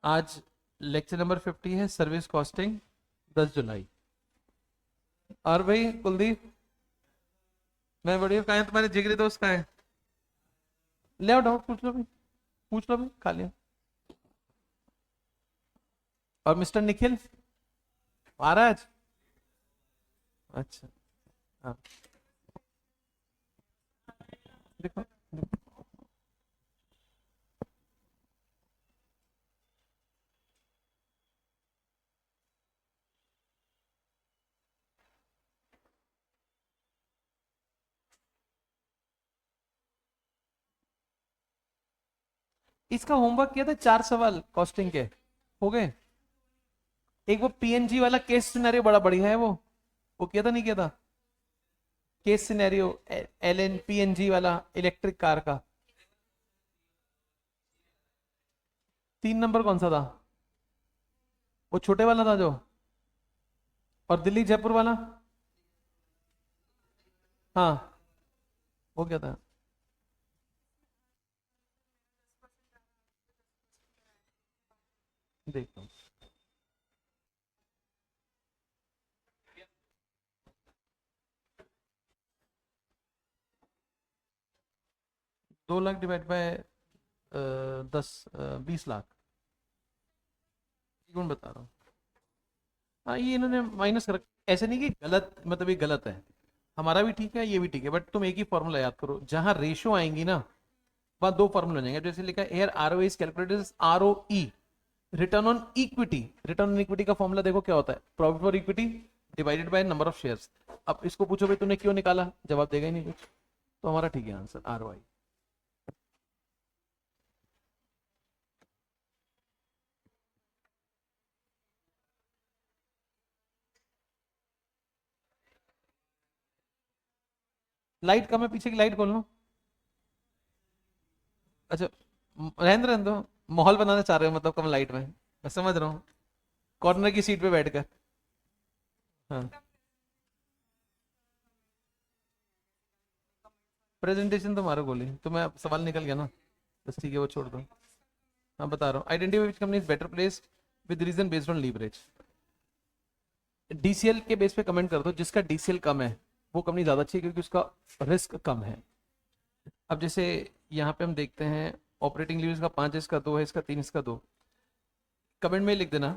आज lecture number 50 है, service costing, 10 जुलाई। और भाई कुलदीप, मैं बढ़िया। कहाँ है तुम्हारे जिगरी दोस्त, कहाँ है? ले आओ, डाउट पूछ लो भाई, पूछ लो भाई, खा लिया। और मिस्टर निखिल आ रहा है आज? अच्छा। हाँ, देखो देखो। इसका होमवर्क किया था, 4 सवाल कॉस्टिंग के हो गए। एक वो पीएनजी वाला केस सिनेरियो बड़ा बढ़िया है, वो किया था नहीं किया था? Case scenario, L N PNG वाला, इलेक्ट्रिक कार का। 3 नंबर कौन सा था? वो छोटे वाला था जो। और दिल्ली जयपुर वाला? हाँ, वो क्या था? देखो, 2 लाख डिवाइड बाय 20 लाख। कौन बता रहा हूँ? हाँ, ये इन्होंने माइनस कर, ऐसे नहीं कि गलत, मतलब ये गलत है। हमारा भी ठीक है, ये भी ठीक है, बट तुम एक ही फॉर्मूला याद करो, जहां रेशो आएंगी ना, वहां 2 फॉर्मूला हो जाएंगे। जैसे लिखा है R, R O is calculated R O E, return on equity. Return on equity का फॉर्मूला देखो क्या होता है, profit for equity divided by number of shares. अब इसको पूछो भाई तूने क्यों निकाला, जवाब देगा ही नहीं कुछ। तो हमारा ठीक है आंसर, आर ओ आई। लाइट कम है, पीछे की लाइट खोल लो। अच्छा, रहने दो। माहौल बनाना चाह रहे हो मतलब, कम लाइट में, मैं समझ रहा हूँ। कॉर्नर की सीट पे बैठकर। हाँ, प्रेजेंटेशन तो मारो गोली, तो मैं सवाल निकल गया ना। बस ठीक है, वो छोड़ दो। हाँ, बता रहा हूँ। Identify which company is better placed with reason based on leverage. DCL के बेस पे कमेंट कर दो, जिसका डीसीएल कम है वो कंपनी ज्यादा अच्छी है, क्योंकि उसका रिस्क कम है। अब जैसे यहाँ पे हम देखते हैं, ऑपरेटिंग लीवरेज का 5 है, इसका 2 है, इसका 3, इसका 2। कमेंट में लिख देना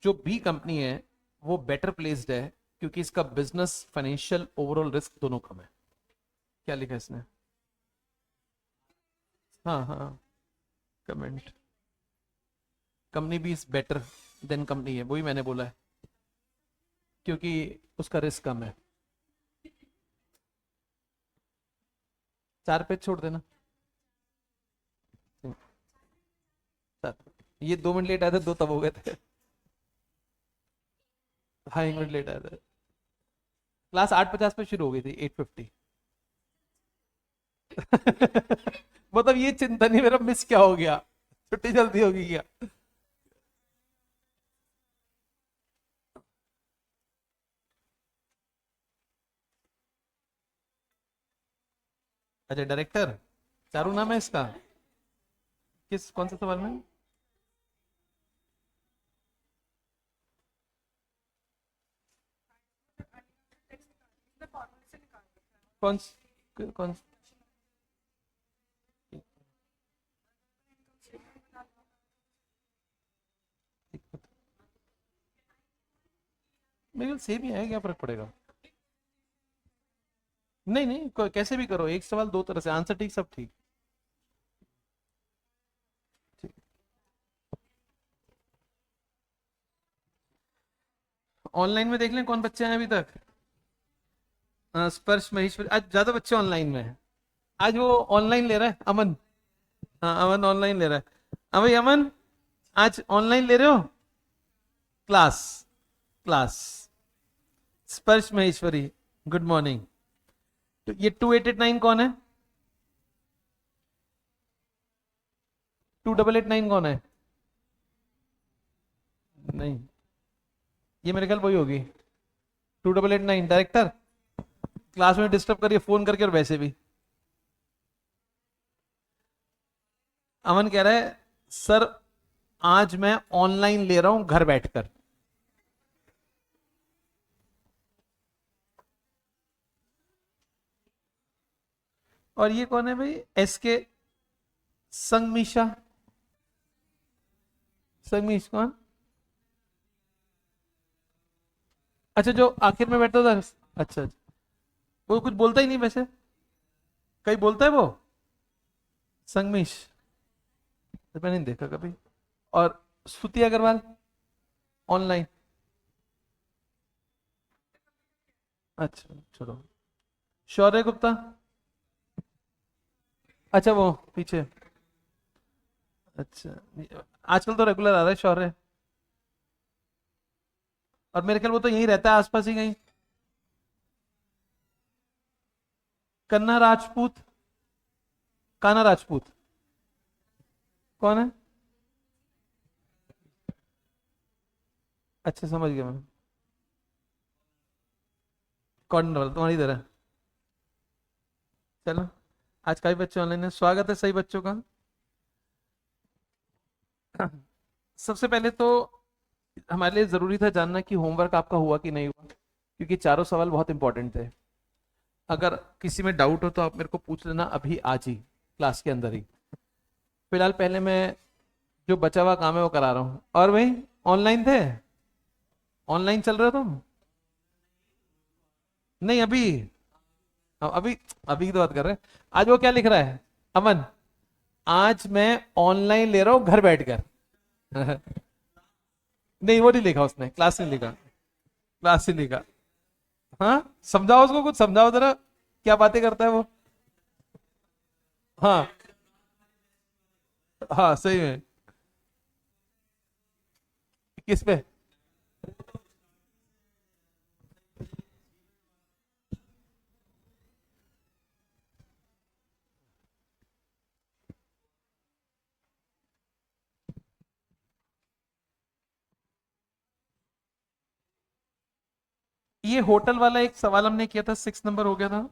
जो बी कंपनी है वो बेटर प्लेस्ड है, क्योंकि इसका बिजनेस, फाइनेंशियल, ओवरऑल रिस्क दोनों कम है। क्या लिखा है इसने? हाँ हाँ, comment. Company B is better than company है, वही मैंने बोला है, क्योंकि उसका रिस्क कम है। 4 पेज छोड़ देना। सर, ये 2 मिनट लेट आए थे, दो तब हो गए थे। हाँ, 1 मिनट लेट आए थे। क्लास 8:50 पे शुरू हो गई थी, 8:50। मतलब ये चिंता नहीं मेरा मिस क्या हो गया, छुट्टी जल्दी होगी क्या? अच्छा, डायरेक्टर चारू नाम है इसका। किस, कौन सा सवाल में? कौन कौन? मेरे ख्याल सेम ही है, क्या फर्क पड़ेगा? नहीं नहीं, कैसे भी करो, एक सवाल 2 तरह से आंसर ठीक, सब ठीक। ऑनलाइन में देख लें कौन बच्चे हैं अभी तक। स्पर्श महेश्वरी, आज ज्यादा बच्चे ऑनलाइन में हैं। आज वो ऑनलाइन ले रहा है, अमन। हाँ, अमन ऑनलाइन ले रहा है। हाँ भाई अमन, आज ऑनलाइन ले रहे हो क्लास? क्लास। स्पर्श महेश्वरी, गुड मॉर्निंग। तो ये 2889 कौन है? 2889 कौन है? नहीं, ये मेरे ख्याल वही होगी। 2889 डायरेक्टर। क्लास में डिस्टर्ब करिए फोन करके, और वैसे भी। अमन कह रहा है सर, आज मैं ऑनलाइन ले रहा हूं घर बैठकर। और ये कौन है भाई? एस के संगमीशा। संगमीश कौन? अच्छा, जो आखिर में बैठता था। अच्छा अच्छा। वो कुछ बोलता ही नहीं वैसे। कहीं बोलता है वो? संगमीश। तो मैंने नहीं देखा कभी। और श्रुति अग्रवाल ऑनलाइन। अच्छा चलो। शौर्य गुप्ता। अच्छा वो पीछे। अच्छा। आजकल तो रेगुलर आ रहा है शौर्य। और मेरे ख्याल वो तो यहीं रहता है आसपास ही कहीं। कन्ना राजपूत। काना राजपूत। कौन है? अच्छा समझ गया मैं। कॉर्नर वाला तुम्हारी तरह। चलो। आज काफी बच्चे ऑनलाइन है, स्वागत है सही बच्चों का। सबसे पहले तो हमारे लिए जरूरी था जानना कि होमवर्क आपका हुआ कि नहीं हुआ, क्योंकि चारों सवाल बहुत इंपॉर्टेंट थे। अगर किसी में डाउट हो तो आप मेरे को पूछ लेना अभी आज ही, क्लास के अंदर ही। फिलहाल पहले मैं जो बचा हुआ काम है वो करा रहा हूँ। और भाई ऑनलाइन थे? ऑनलाइन चल रहे हो तुम? नहीं अभी। अभी अभी की तो बात कर रहे हैं। आज वो क्या लिख रहा है? अमन, आज मैं ऑनलाइन ले रहा हूँ घर बैठकर। नहीं वो नहीं लिखा उसने, क्लास नहीं लिखा। क्लास नहीं लिखा। हाँ समझाओ उसको, कुछ समझाओ जरा, क्या बातें करता है वो। हाँ। हाँ सही में। किस पे? ये होटल वाला एक सवाल हमने किया था, 6 नंबर हो गया था।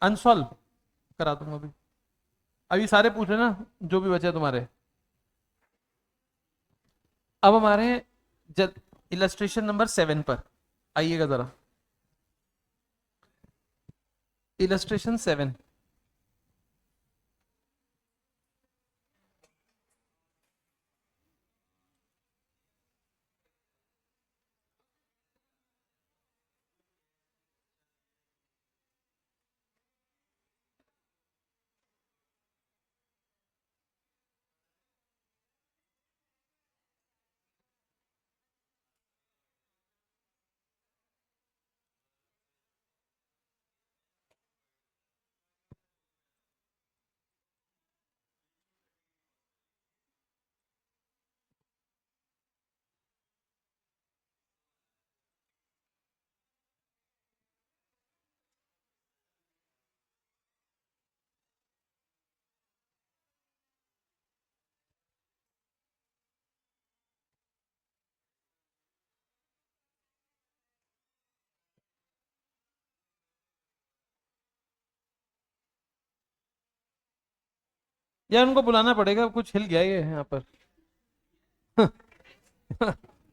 अनसॉल्व करा दूंगा अभी। अभी सारे पूछ रहे ना, जो भी बचे तुम्हारे। अब हमारे जब इलस्ट्रेशन नंबर 7 पर आइएगा जरा। इलस्ट्रेशन 7। यार उनको बुलाना पड़ेगा, कुछ हिल गया ये यहाँ पर।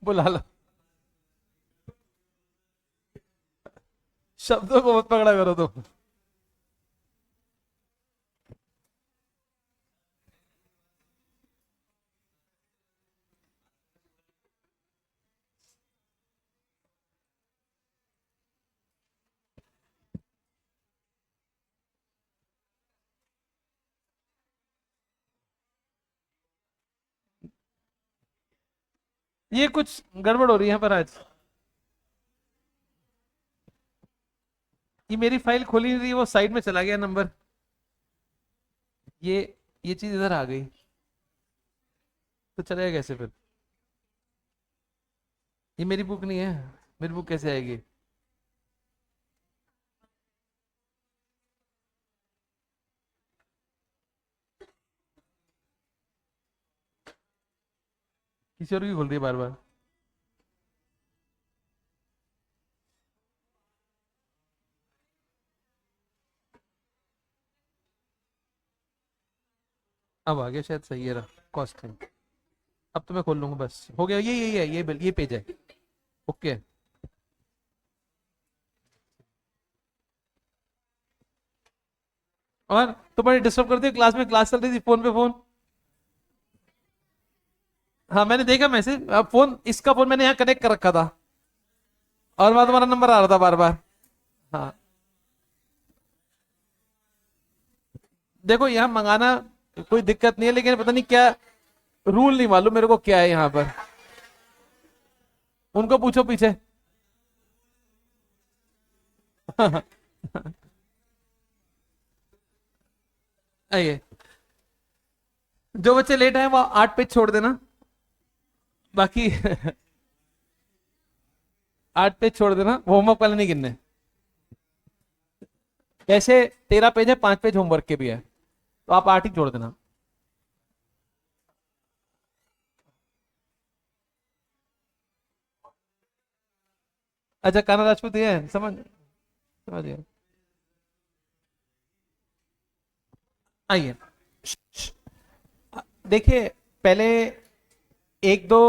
बुला लो। शब्दों को मत पकड़ा करो तुम। ये कुछ गड़बड़ हो रही है यहाँ पर आज। ये मेरी फाइल खोली नहीं रही, वो साइड में चला गया नंबर। ये ये चीज इधर आ गई, तो चलेगा कैसे फिर? ये मेरी बुक नहीं है, मेरी बुक कैसे आएगी? किसी और की खोल रही है बार बार। अब आ गया शायद, सही है रहा कॉस्टिंग। अब तो मैं खोल लूंगा, बस हो गया, यही है, ये बिल, ये पेज है। ओके। और तुम्हारी डिस्टर्ब करती है क्लास में, क्लास चल रही थी, फोन पे फोन। हाँ मैंने देखा मैसेज, अब फोन, इसका फोन मैंने यहाँ कनेक्ट कर रखा था, और वहां तुम्हारा नंबर आ रहा था बार बार। हाँ देखो यहाँ मंगाना कोई दिक्कत नहीं है, लेकिन पता नहीं क्या रूल, नहीं मालूम मेरे को क्या है यहाँ पर। उनको पूछो पीछे। आइए, जो बच्चे लेट आए वो 8 पेज छोड़ देना, बाकी 8 पेज छोड़ देना, होमवर्क वाले नहीं गिनने। वैसे 13 पेज है, 5 पेज होमवर्क के भी है, तो आप 8 ही छोड़ देना। अच्छा कान्हा राजपूत ये है, समझ समझ गया। आइए, देखिए पहले एक दो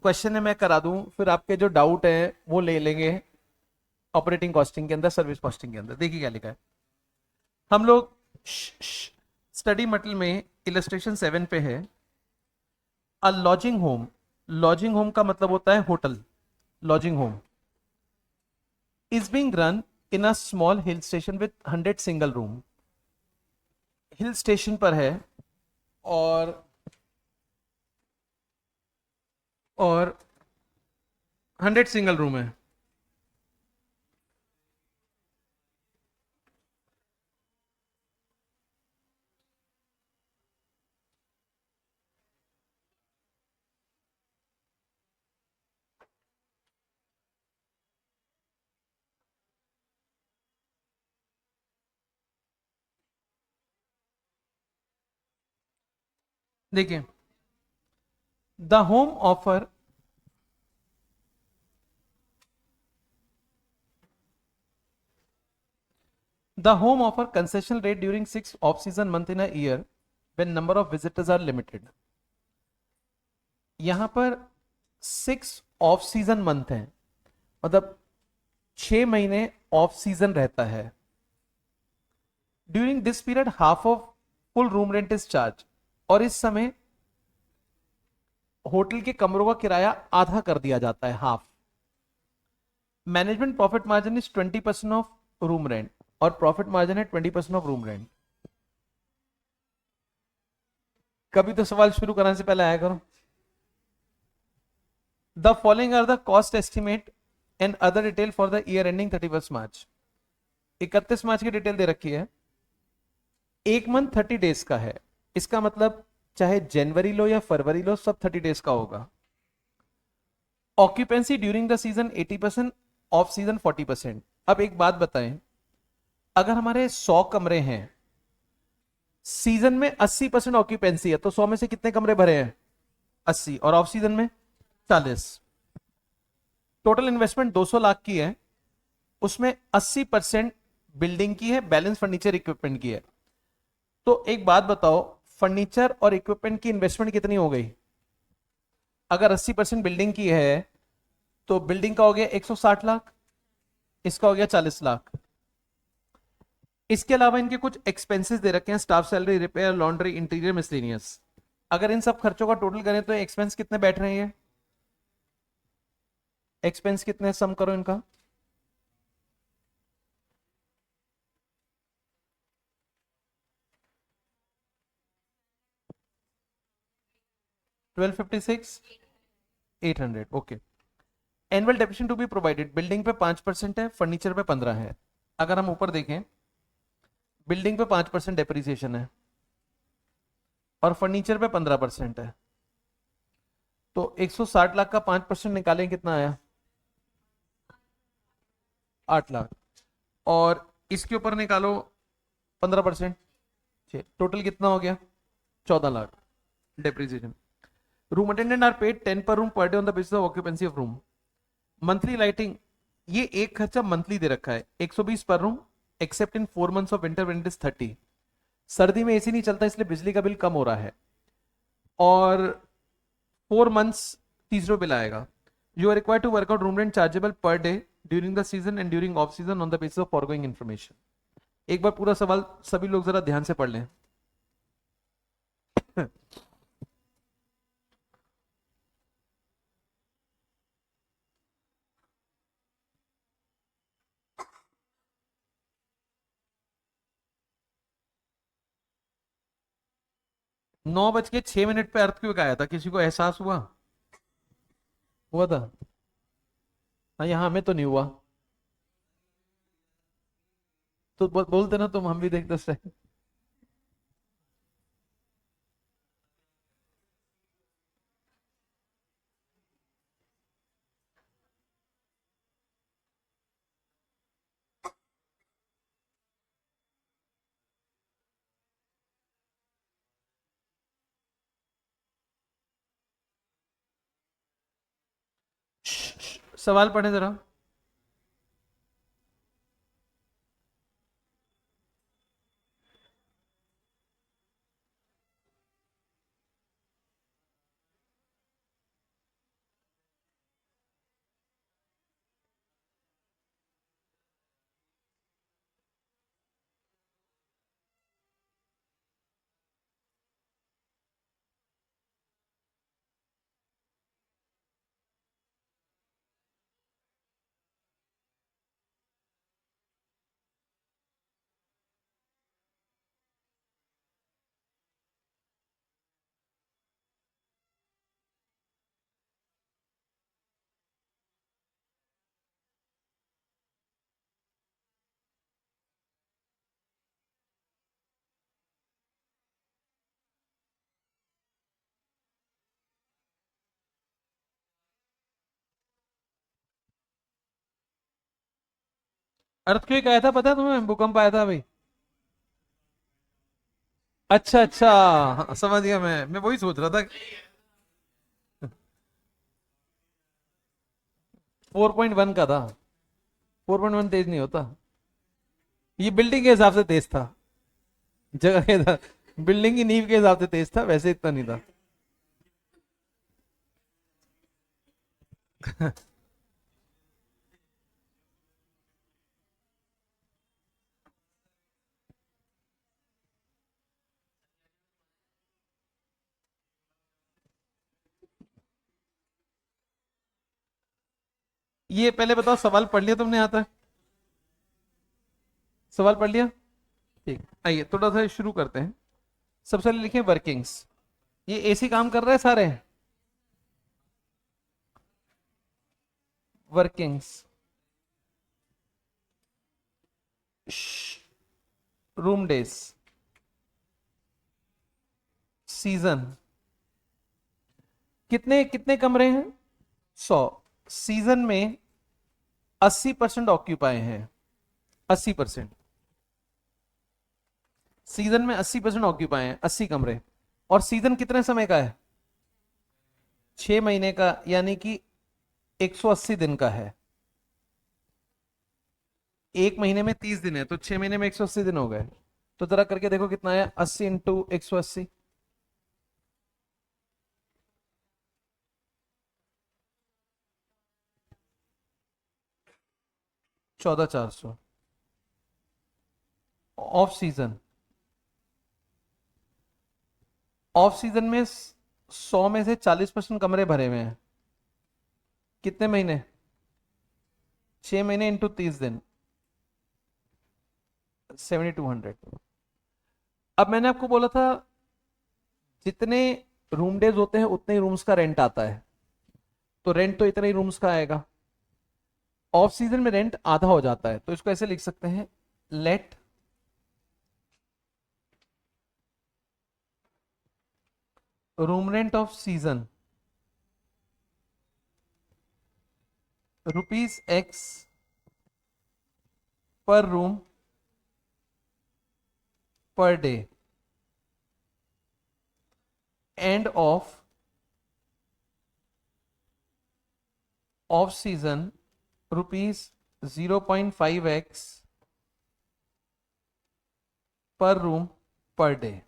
क्वेश्चन है मैं करा दूं, फिर आपके जो डाउट है वो ले लेंगे ऑपरेटिंग कॉस्टिंग के अंदर, सर्विस कॉस्टिंग के अंदर। देखिए क्या लिखा है, हम लोग स्टडी मटेरियल में इलस्ट्रेशन 7 पे है। अ लॉजिंग होम, लॉजिंग होम का मतलब होता है hotel, lodging home is being run in a small hill station with 100 single room. Hill station पर है, और और 100 सिंगल रूम है। देखिए, the home offer, the home offer concession rate during 6 off-season month in a year when number of visitors are limited। यहां पर 6 off season month है, मतलब 6 महीने ऑफ सीजन रहता है। During this period half of full room rent is charge, और इस समय होटल के कमरों का किराया आधा कर दिया जाता है, half. Management profit margin is 20% of room rent, और प्रॉफिट मार्जिन है 20% ऑफ रूम रेंट। कभी तो सवाल शुरू करने से पहले आया करो। The following are the cost estimate and other detail for the year ending 31 March. 31 March की डिटेल दे रखी है। एक मंथ 30 डेज का है, इसका मतलब चाहे जनवरी लो या फरवरी लो, सब 30 डेज का होगा। Occupancy during the season 80%, off season 40%। अब एक बात बताएं, अगर हमारे 100 कमरे हैं, सीजन में 80% ऑक्यूपेंसी है, तो 100 में से कितने कमरे भरे हैं? 80, और ऑफ सीजन में 40। टोटल इन्वेस्टमेंट 200 लाख की है, उसमें 80% बिल्डिंग की है, बैलेंस फर्नीचर इक्विपमेंट की है। तो एक बात बताओ, फर्नीचर और इक्विपमेंट की इन्वेस्टमेंट कितनी हो गई? अगर 80% बिल्डिंग की है, तो बिल्डिंग का हो गया 160 लाख, इसका हो गया 40 लाख। इसके अलावा इनके कुछ एक्सपेंसेस दे रखे हैं, staff salary, repair, laundry, interior, miscellaneous. अगर इन सब खर्चों का टोटल करें तो एक्सपेंस कितने बैठ रहे हैं? एक्सपेंस कितने, सम करो इनका। 1256, 800। Okay. Annual depreciation to be provided, building पे 5% है, फर्नीचर पे 15 है। अगर हम ऊपर देखें, बिल्डिंग पे 5% डेप्रिसिएशन है और फर्नीचर पे 15% है, तो 160 लाख का 5% निकालें, कितना आया? 8 लाख। और इसके ऊपर निकालो 15%, टोटल कितना हो गया? 14 lakh depreciation. Room attendant are paid 10 per room per day on the basis of occupancy of room. Monthly lighting, ये एक खर्चा मंथली दे रखा है, 120 per room, except in 4 months of winter when it is 30। सर्दी में एसी नहीं चलता, इसलिए बिजली का बिल कम हो रहा है। और 4 मंथ्स तीसरा बिल आएगा। You are required to work out room rent chargeable per day during the season and during off season on the basis of foregoing information. एक बार पूरा सवाल सभी लोग जरा ध्यान से पढ़ लें। 9:06 पे अर्थक्वेक आया था, किसी को एहसास हुआ? हुआ था? हाँ, यहाँ हमें तो नहीं हुआ। तो बोलते ना तुम, हम भी देखते सही। सवाल पढ़े जरा। अर्थक्वेक आया था, पता है तुम्हें? भूकंप आया था भाई। अच्छा अच्छा, हाँ, समझ गया। मैं वही सोच रहा था। 4.1 का था। 4.1 तेज नहीं होता। ये बिल्डिंग के हिसाब से तेज था, जगह के हिसाब, बिल्डिंग की नींव के हिसाब से तेज था, वैसे इतना नहीं था। ये पहले बताओ, सवाल पढ़ लिया तुमने यहाँ तक? सवाल पढ़ लिया? ठीक, आइए थोड़ा सा शुरू करते हैं। सबसे पहले लिखे वर्किंग्स। ये एसी काम कर रहा है सारे? वर्किंग्स। Room days. सीजन। कितने कितने कमरे हैं? 100। सीजन में 80% ऑक्यूपाई हैं। 80%। सीजन में 80% ऑक्यूपाई हैं, 80 कमरे। और सीजन कितने समय का है? 6 महीने का, यानी कि 180 दिन का है। एक महीने में 30 दिन है, तो 6 महीने में 180 दिन हो गए। तो जरा करके देखो कितना है, 80 × 180। 14,400। Off season. ऑफ सीजन में 100 में से 40% कमरे भरे हुए हैं। कितने महीने? 6 महीने इंटू 30 दिन, 7,200। अब मैंने आपको बोला था, जितने रूम डेज होते हैं उतने ही रूम्स का रेंट आता है। तो रेंट तो इतने ही रूम्स का आएगा। ऑफ सीजन में रेंट आधा हो जाता है, तो इसको ऐसे लिख सकते हैं, let room rent off season ₹X per room per day, and off season ₹0.5X per room per day.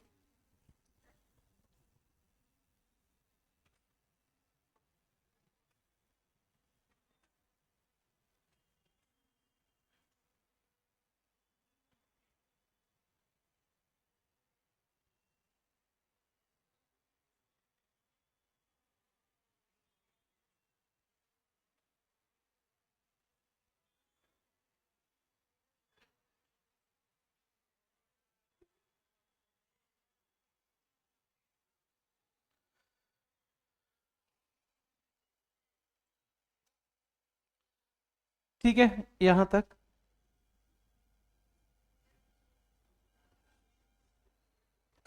ठीक है, यहां तक।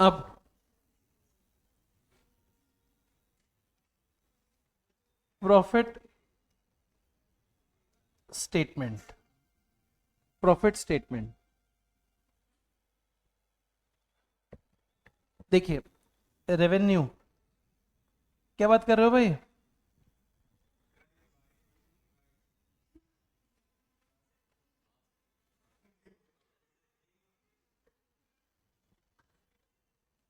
अब प्रॉफिट स्टेटमेंट, प्रॉफिट स्टेटमेंट। देखिए, रेवेन्यू, क्या बात कर रहे हो भाई?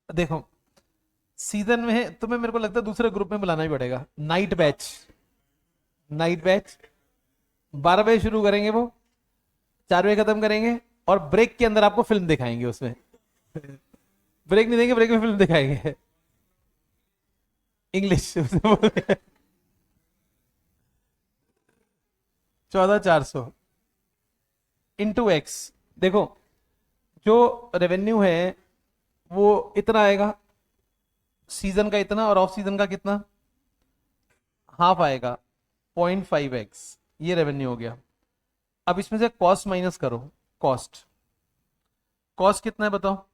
देखो, सीजन में तुम्हें मेरे को लगता है दूसरे ग्रुप में बुलाना ही पड़ेगा, नाइट बैच। नाइट बैच 12 बजे शुरू करेंगे वो, 4 बजे खत्म करेंगे, और ब्रेक के अंदर आपको फिल्म दिखाएंगे उसमें। ब्रेक नहीं देंगे, ब्रेक में फिल्म दिखाएंगे। English 14,400 into x. देखो, जो रेवेन्यू है वो इतना आएगा, सीजन का इतना, और ऑफ सीजन का कितना, हाफ आएगा, 0.5x। ये रेवेन्यू हो गया। अब इसमें से कॉस्ट माइनस करो। कॉस्ट, कॉस्ट कितना है बताओ?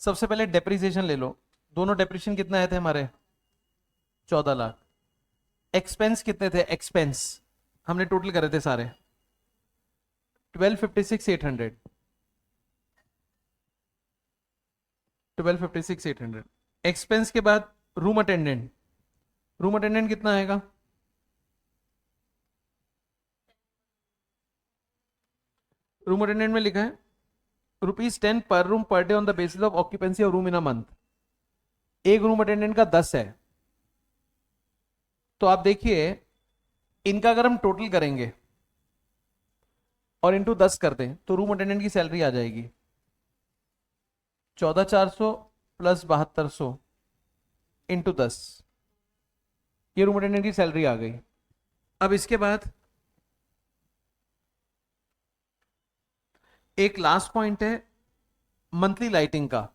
सबसे पहले डेप्रिसिएशन ले लो। दोनों डेप्रिसिएशन कितना आए थे हमारे? 14 लाख। एक्सपेंस कितने थे? एक्सपेंस हमने टोटल करे थे सारे, 1256,800। 1256,800 एक्सपेंस के बाद रूम अटेंडेंट। रूम अटेंडेंट कितना आएगा? रूम अटेंडेंट में लिखा है ₹10 per room per day on the basis of occupancy of room in a month. एक रूम अटेंडेंट का 10 है। तो आप देखिए, इनका अगर हम टोटल करेंगे और इंटू 10 कर दें तो रूम अटेंडेंट की सैलरी आ जाएगी 14,400 प्लस 7,200 इंटू 10। ये रूम अटेंडेंट की सैलरी आ गई। अब इसके बाद एक लास्ट पॉइंट है, मंथली लाइटिंग का।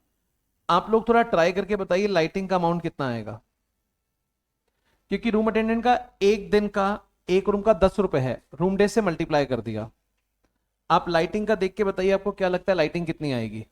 आप लोग थोड़ा ट्राई करके बताइए लाइटिंग का अमाउंट कितना आएगा, क्योंकि रूम अटेंडेंट का एक दिन का, एक रूम का 10 रुपए है, रूम डे से मल्टीप्लाई कर दिया। आप लाइटिंग का देख के बताइए, आपको क्या लगता है लाइटिंग कितनी आएगी?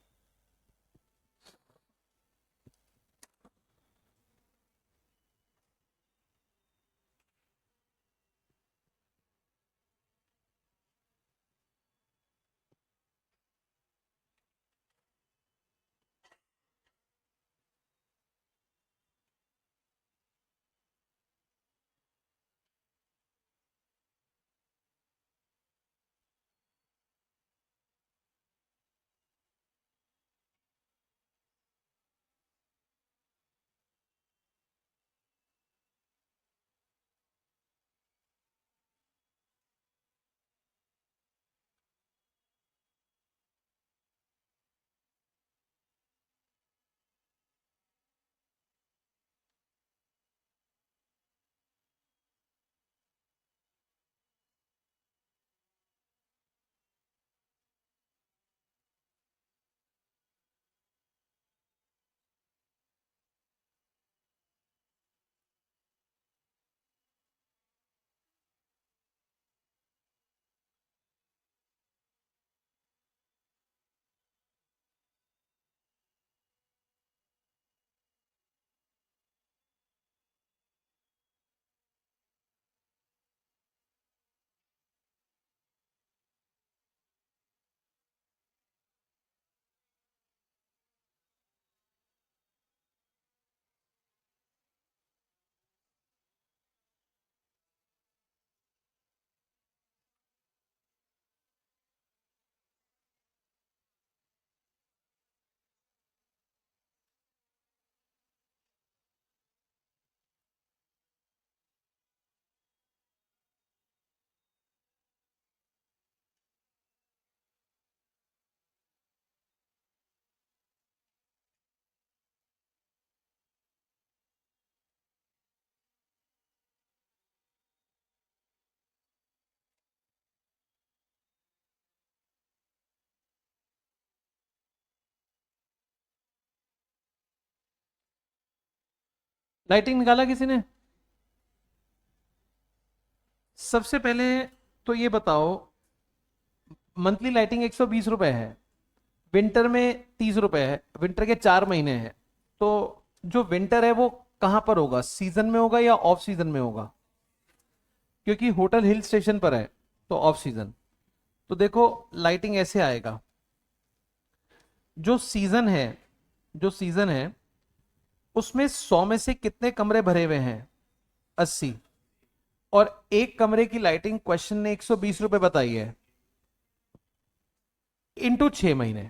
लाइटिंग निकाला किसी ने? सबसे पहले तो ये बताओ, मंथली लाइटिंग 120 रुपए है, विंटर में 30 रुपए है, विंटर के 4 महीने हैं। तो जो विंटर है वो कहां पर होगा, सीजन में होगा या ऑफ सीजन में होगा? क्योंकि होटल हिल स्टेशन पर है, तो ऑफ सीजन। तो देखो, लाइटिंग ऐसे आएगा। जो सीजन है, जो सीजन है उसमें 100 में से कितने कमरे भरे हुए हैं? 80। और एक कमरे की लाइटिंग क्वेश्चन ने 120 रुपए बताई है, इंटू 6 महीने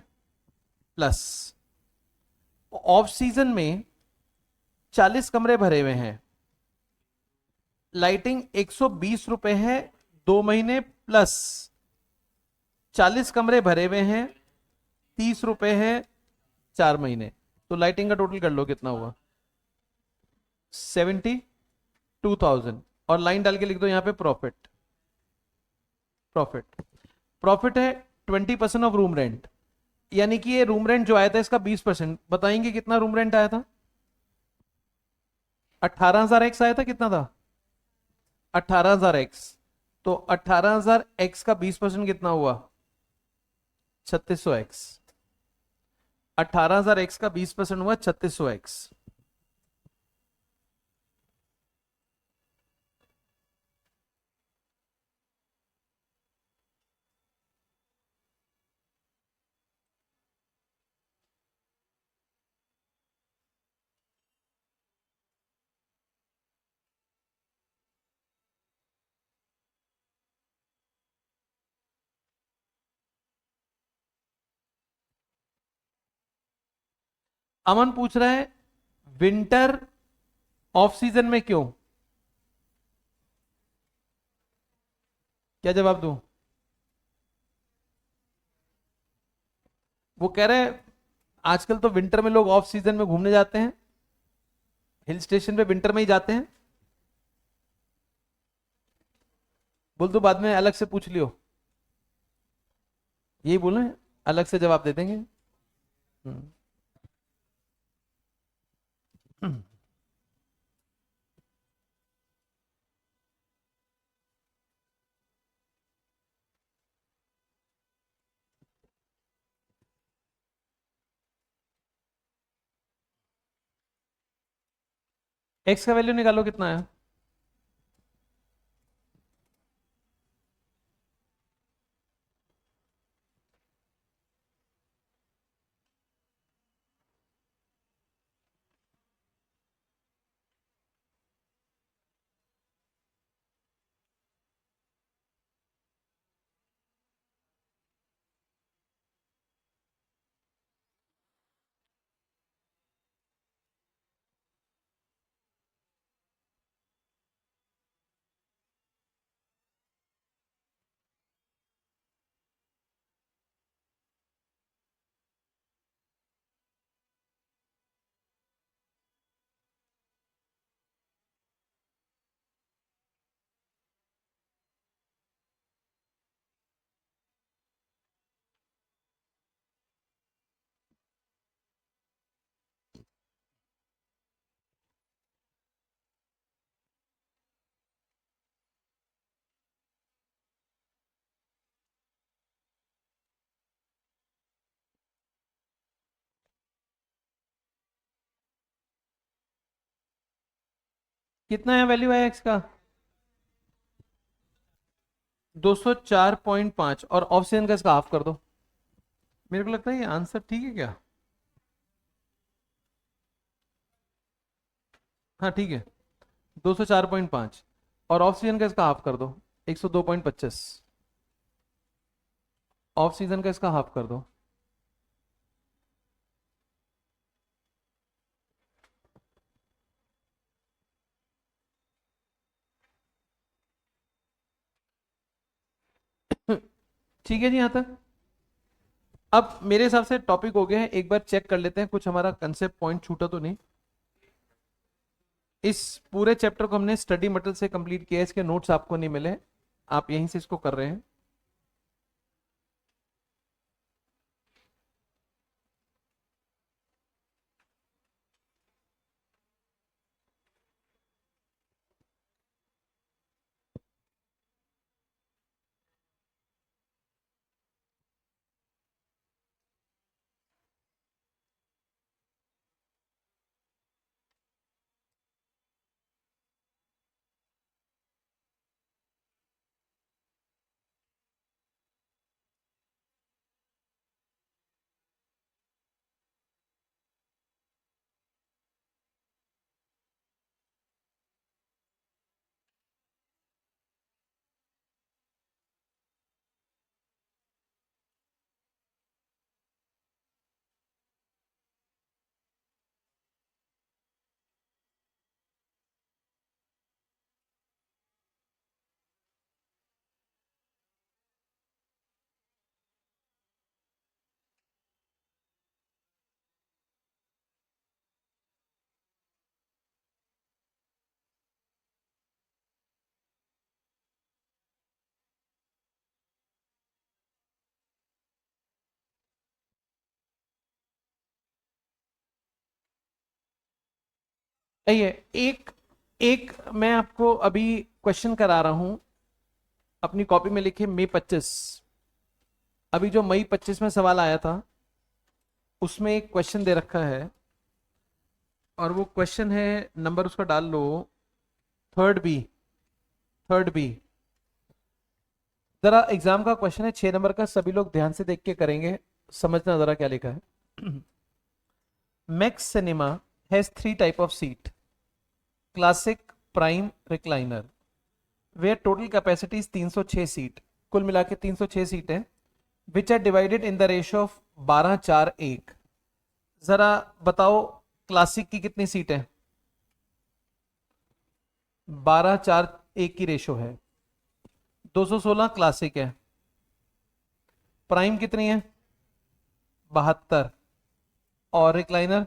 प्लस। ऑफ सीजन में 40 कमरे भरे हुए हैं, लाइटिंग 120 रुपए है 2 महीने प्लस। 40 कमरे भरे हुए हैं, 30 रुपए है 4 महीने। तो लाइटिंग का टोटल कर लो कितना हुआ, 72,000। और लाइन डाल के लिख दो यहां पे प्रॉफिट। प्रॉफिट प्रॉफिट है 20% ऑफ रूम रेंट। यानी कि ये रूम रेंट जो आया था इसका 20%। बताएंगे कितना रूम रेंट आया था? 18,000 एक्स आया था, कितना था? 18,000 एक्स। तो 18,000 एक्स का 20% कितना हुआ? 3600 एक्स। 18,000 एक्स का 20% हुआ 3600 एक्स। अमन पूछ रहा है विंटर ऑफ सीजन में क्यों? क्या जवाब दूं? वो कह रहे हैं आजकल तो विंटर में लोग ऑफ सीजन में घूमने जाते हैं, हिल स्टेशन पे विंटर में ही जाते हैं। बोल दो, बाद में अलग से पूछ लियो। यही बोले, अलग से जवाब दे देंगे। हम्म। एक्स का वैल्यू निकालो कितना है। कितना है वैल्यू है एक्स का? 204.5। और ऑफ सीजन का इसका हाफ कर दो। मेरे को लगता है ये आंसर ठीक है क्या? हाँ ठीक है, 204.5। और ऑफ सीजन का इसका हाफ कर दो, 102.25। ऑफ सीजन का इसका हाफ कर दो। ठीक है जी, यहां तक। अब मेरे हिसाब से टॉपिक हो गया है, एक बार चेक कर लेते हैं कुछ हमारा कंसेप्ट पॉइंट छूटा तो नहीं। इस पूरे चैप्टर को हमने स्टडी मटेरियल से कंप्लीट किया है, इसके नोट्स आपको नहीं मिले, आप यहीं से इसको कर रहे हैं। सही है। एक एक मैं आपको अभी क्वेश्चन करा रहा हूं, अपनी कॉपी में लिखे मई 25। अभी जो मई 25 में सवाल आया था उसमें एक क्वेश्चन दे रखा है, और वो क्वेश्चन है, नंबर उसका डाल लो, थर्ड बी। थर्ड बी, जरा एग्जाम का क्वेश्चन है 6 नंबर का, सभी लोग ध्यान से देख के करेंगे, समझना जरा क्या लिखा है। Max cinema has 3 type of seat, classic, prime, recliner, where total capacity is 306 seat, कुल मिला के 306 सीट है, which are divided in the ratio of 12:4:1। जरा बताओ क्लासिक की कितनी सीट है? 12:4:1 की रेशो है। 216 क्लासिक है, प्राइम कितनी है? 72, और रिक्लाइनर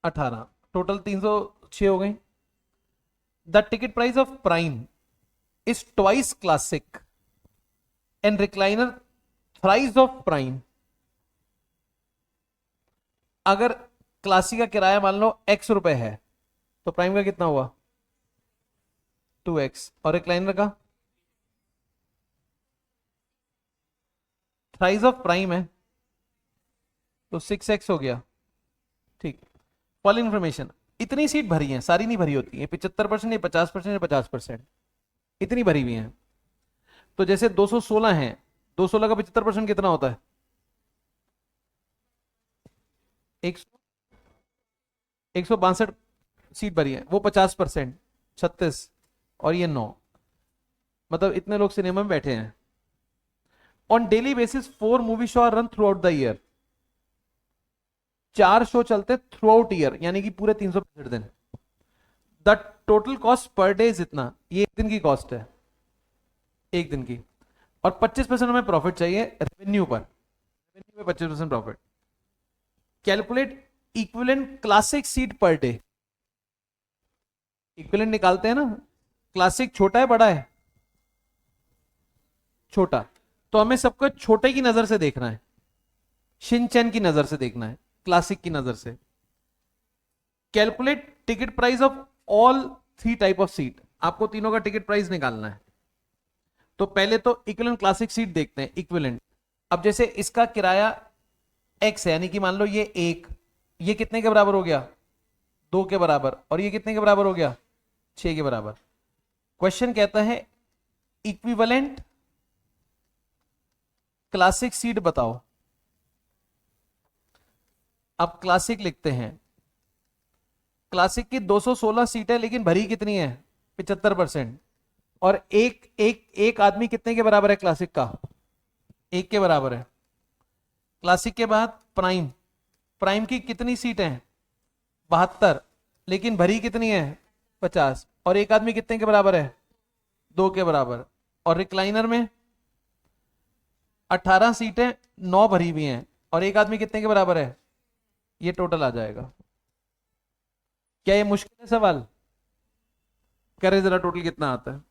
18, टोटल 306 हो गई। The ticket price of prime is twice classic and recliner thrice of prime. अगर क्लासिक का किराया मान लो ₹X है, तो प्राइम का कितना हुआ? 2X, और रिक्लाइनर का थ्राइस ऑफ प्राइम है तो 6X हो गया। ठीक। फॉल इन्फॉर्मेशन, इतनी सीट भरी है, सारी नहीं भरी होती है, 75% या 50% या 50%, इतनी भरी हुई है। तो जैसे 216 है, 216 का 75% कितना होता है? 162 सीट भरी है, वो 50%, 36, और ये 9, मतलब इतने लोग सिनेमा में बैठे हैं। On daily basis 4 movie show are run throughout the year, 4 show चलते थ्रू आउट ईयर, यानी कि पूरे 365 दिन। The total cost per day जितना, ये एक दिन की कॉस्ट है, एक दिन की, और 25% हमें प्रॉफिट चाहिए रेवेन्यू पर, रेवेन्यू में 25% profit. Calculate equivalent classic seat per day. Equivalent निकालते हैं ना, क्लासिक छोटा है बड़ा है? छोटा, तो हमें सबको छोटे की नजर से देखना है, शिनचैन की नजर से देखना है, क्लासिक की नजर से। Calculate ticket price of all 3 type of seat, आपको तीनों का टिकट प्राइस निकालना है। तो पहले तो इक्विवेलेंट क्लासिक सीट देखते हैं, इक्विवेलेंट। अब जैसे इसका किराया X है, यानी कि मान लो ये एक, ये कितने के बराबर हो गया? 2 के बराबर, और ये कितने के बराबर हो गया? 6 के बराबर। क्वेश्चन कहता है इक्विवेलेंट क्लासिक सीट बताओ। अब क्लासिक लिखते हैं, क्लासिक की 216 सीट है, लेकिन भरी कितनी है? 75%। और एक एक एक आदमी कितने के बराबर है क्लासिक का? 1 के बराबर है। क्लासिक के बाद प्राइम, प्राइम की कितनी सीट है? 72, लेकिन भरी कितनी है? 50, और एक आदमी कितने के बराबर है? 2 के बराबर। और रिक्लाइनर में 18 सीटें, 9 भरी हुई हैं, और एक आदमी कितने के बराबर है? ये टोटल आ जाएगा। क्या ये मुश्किल है सवाल? करे जरा टोटल कितना आता है।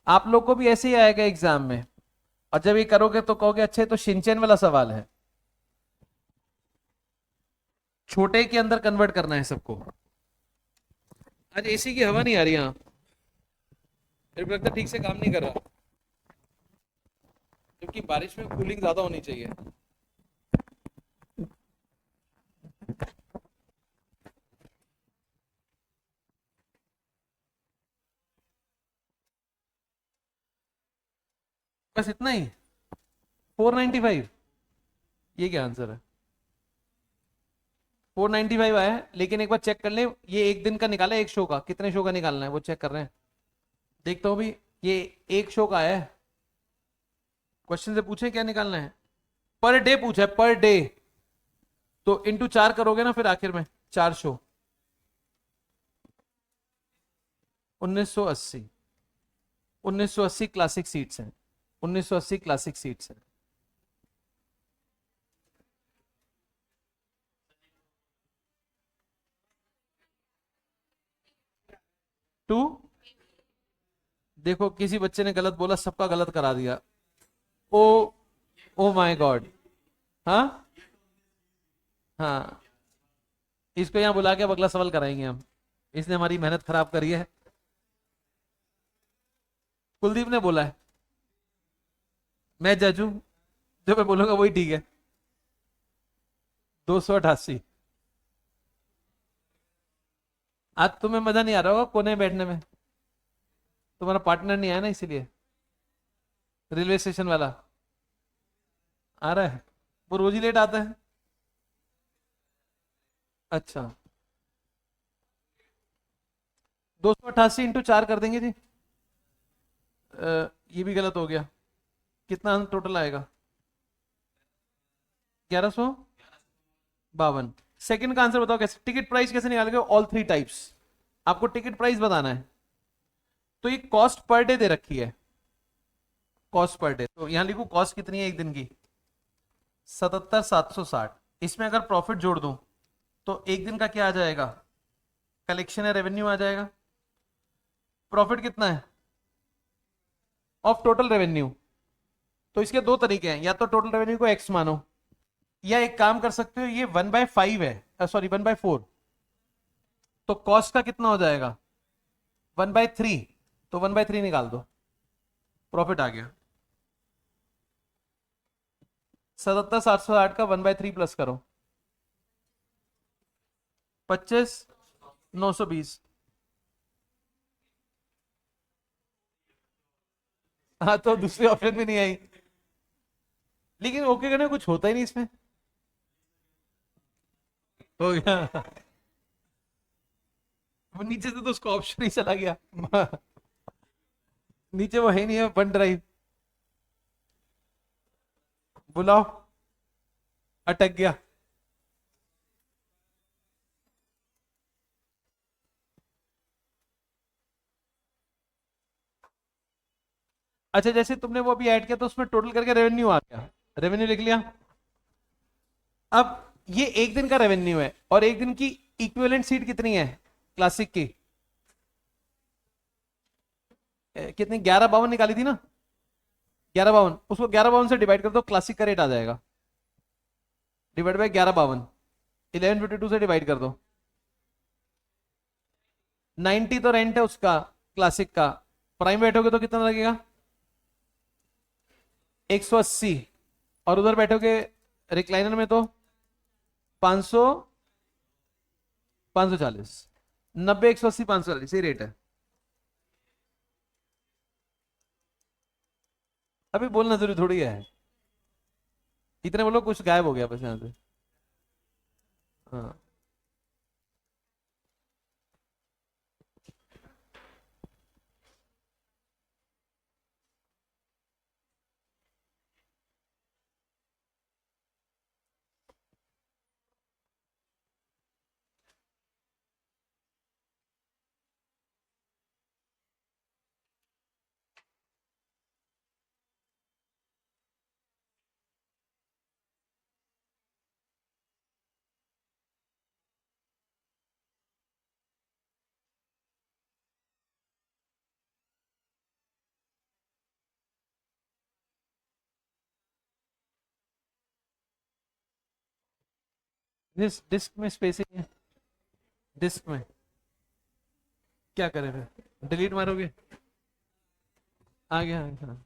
आप लोग को भी ऐसे ही आएगा एग्जाम में, और जब ये करोगे तो कहोगे अच्छा, तो शिनचैन वाला सवाल है, छोटे के अंदर कन्वर्ट करना है सबको। आज एसी की हवा नहीं आ रही यहाँ, मेरे को लगता है ठीक से काम नहीं कर रहा, क्योंकि बारिश में कूलिंग ज्यादा होनी चाहिए। बस इतना ही, 495, ये क्या आंसर है? 495 आया है, लेकिन एक बार चेक कर ले, ये एक दिन का निकाला है, एक शो का, कितने शो का निकालना है वो चेक कर रहे हैं। देखता हूँ भी, ये एक शो का आया है, क्वेश्चन से पूछे क्या निकालना है, पर डे पूछा है, पर डे, तो इंटू 4 करोगे ना फिर आखिर में, 4 शो। 1980, 1980 क्लासिक सीट्स हैं, 1980 क्लासिक सीट्स हैं। 2, देखो किसी बच्चे ने गलत बोला, सबका गलत करा दिया। ओ, ओ माय गॉड। हाँ, हाँ, इसको यहाँ बुला के अब अगला सवाल कराएंगे हम, इसने हमारी मेहनत खराब करी है। कुलदीप ने बोला है, मैं जज हूं, जो मैं बोलूंगा वही ठीक है। 288। आज तुम्हें मजा नहीं आ रहा होगा कोने में बैठने में, तुम्हारा पार्टनर नहीं आया ना इसीलिए। रेलवे स्टेशन वाला आ रहा है, वो रोज ही लेट आता है। अच्छा, 288 × 4 कर देंगे जी। ये भी गलत हो गया। कितना टोटल आएगा? 1152। सेकंड का आंसर बताओ कैसे, टिकट प्राइस कैसे निकालोगे? All three types. आपको टिकट प्राइस बताना है, तो ये कॉस्ट पर डे दे रखी है। कॉस्ट पर डे, तो यहां लिखू कॉस्ट कितनी है एक दिन की? 77,760। इसमें अगर प्रॉफिट जोड़ दूं तो एक दिन का क्या आ जाएगा? कलेक्शन है, रेवेन्यू आ जाएगा। प्रॉफिट कितना है ऑफ टोटल रेवेन्यू? तो इसके दो तरीके हैं, या तो टोटल रेवेन्यू को एक्स मानो, या एक काम कर सकते हो, ये 1/5 है, सॉरी 1/4। तो कॉस्ट का कितना हो जाएगा? 1/3। तो 1/3 निकाल दो, प्रॉफिट आ गया। 77,708 का 1/3 प्लस करो, 25,920। हाँ, तो दूसरी ऑप्शन भी नहीं आई, लेकिन ओके करने कुछ होता ही नहीं इसमें। हो गया। वो नीचे से तो उसका ऑप्शन ही चला गया। नीचे वो है नहीं है, वन ड्राइव। बुलाओ, अटक गया। अच्छा, जैसे तुमने वो अभी ऐड किया तो उसमें टोटल करके रेवेन्यू आ गया, रेवेन्यू लिख लिया। अब ये एक दिन का रेवेन्यू है, और एक दिन की इक्विवेलेंट सीट कितनी है क्लासिक की? कितनी? 1152 निकाली थी ना? 1152, उसको 1152 से डिवाइड कर दो, क्लासिक का रेट आ जाएगा। डिवाइड बाई 1152, 1152 से डिवाइड कर दो। 90 तो रेंट है उसका, क्लासिक का। प्राइम बैठोगे तो कितना लगेगा? 180। और उधर बैठोगे रिक्लाइनर में तो 500, 540। 90, 180, 540, ये रेट है। अभी बोलना जरूरी थोड़ी है, इतने बोलो कुछ गायब हो गया बस यहाँ से। हाँ। डिस्क में स्पेसिंग है, डिस्क में। क्या करें फिर, डिलीट मारोगे? आ गया, आ गया।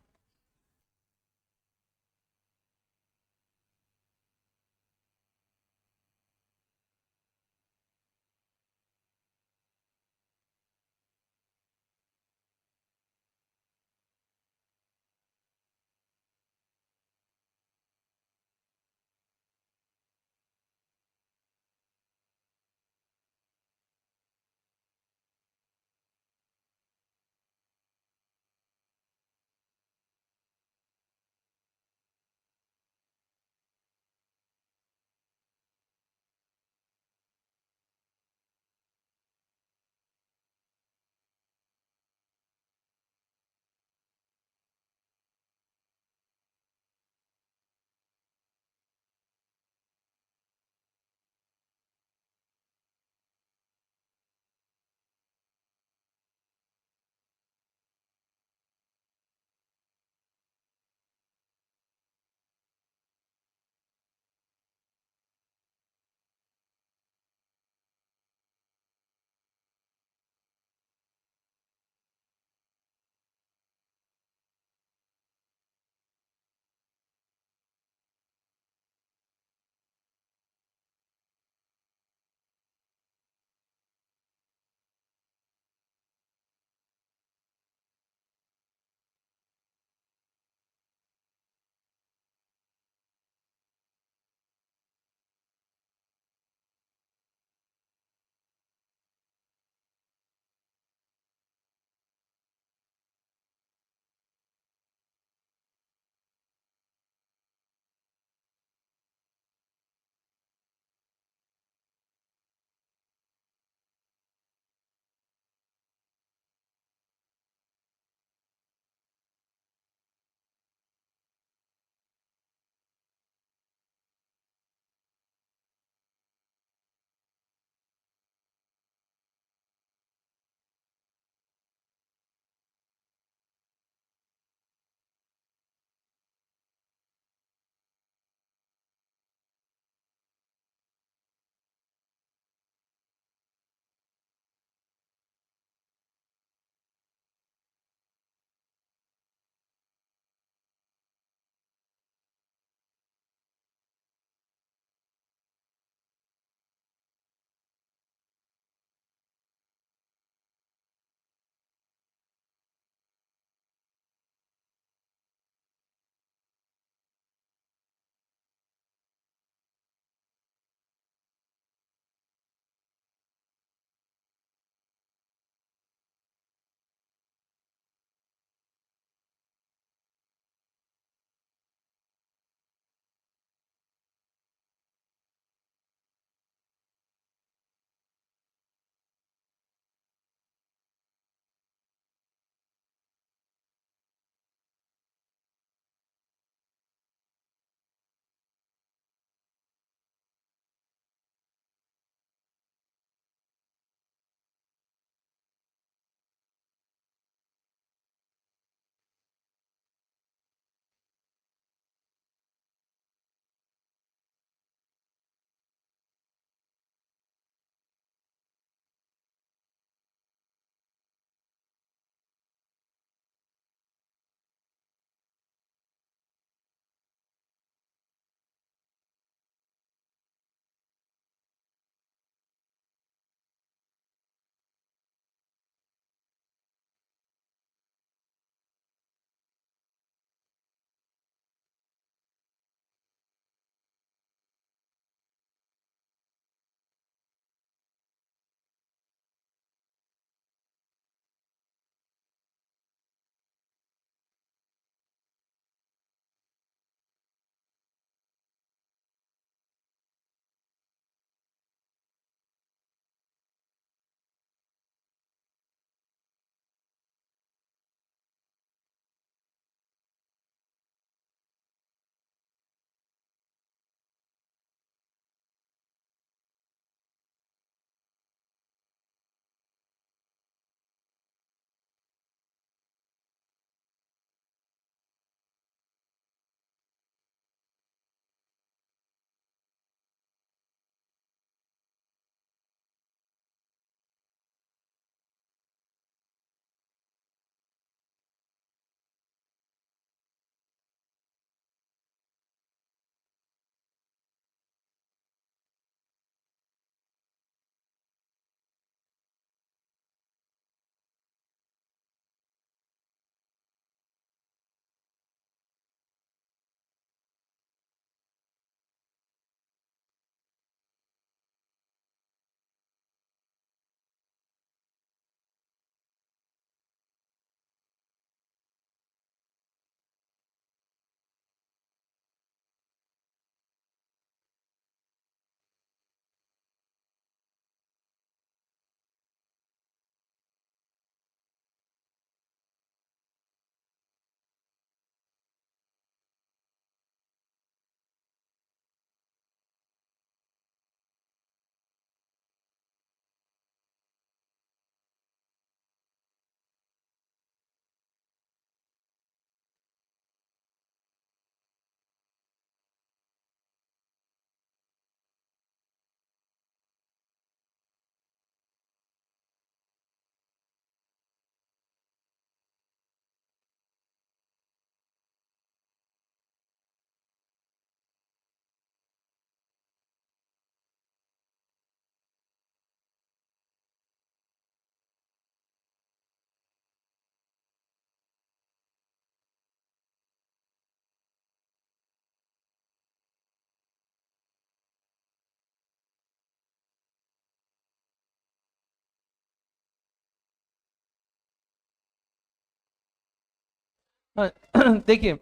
हाँ, देखिए,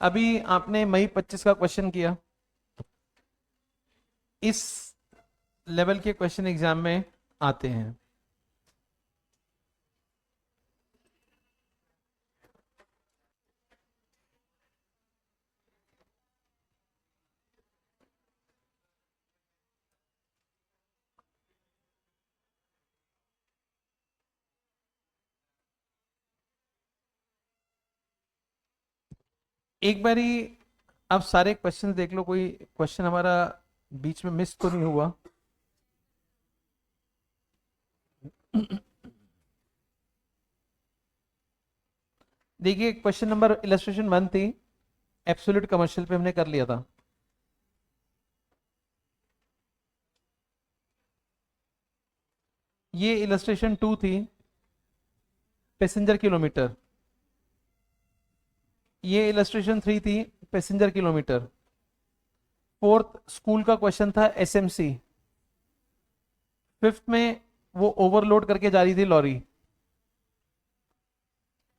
अभी आपने मई 25 का क्वेश्चन किया। इस लेवल के क्वेश्चन एग्जाम में आते हैं। एक बारी आप सारे क्वेश्चन देख लो, कोई क्वेश्चन हमारा बीच में मिस तो नहीं हुआ। देखिए, क्वेश्चन नंबर इलस्ट्रेशन 1 थी, एब्सोल्यूट कमर्शियल पे हमने कर लिया था। ये इलस्ट्रेशन 2 थी, पैसेंजर किलोमीटर। ये इलस्ट्रेशन 3 थी, पैसेंजर किलोमीटर। फोर्थ स्कूल का क्वेश्चन था एसएमसी। फिफ्थ में वो ओवरलोड करके जा रही थी लॉरी।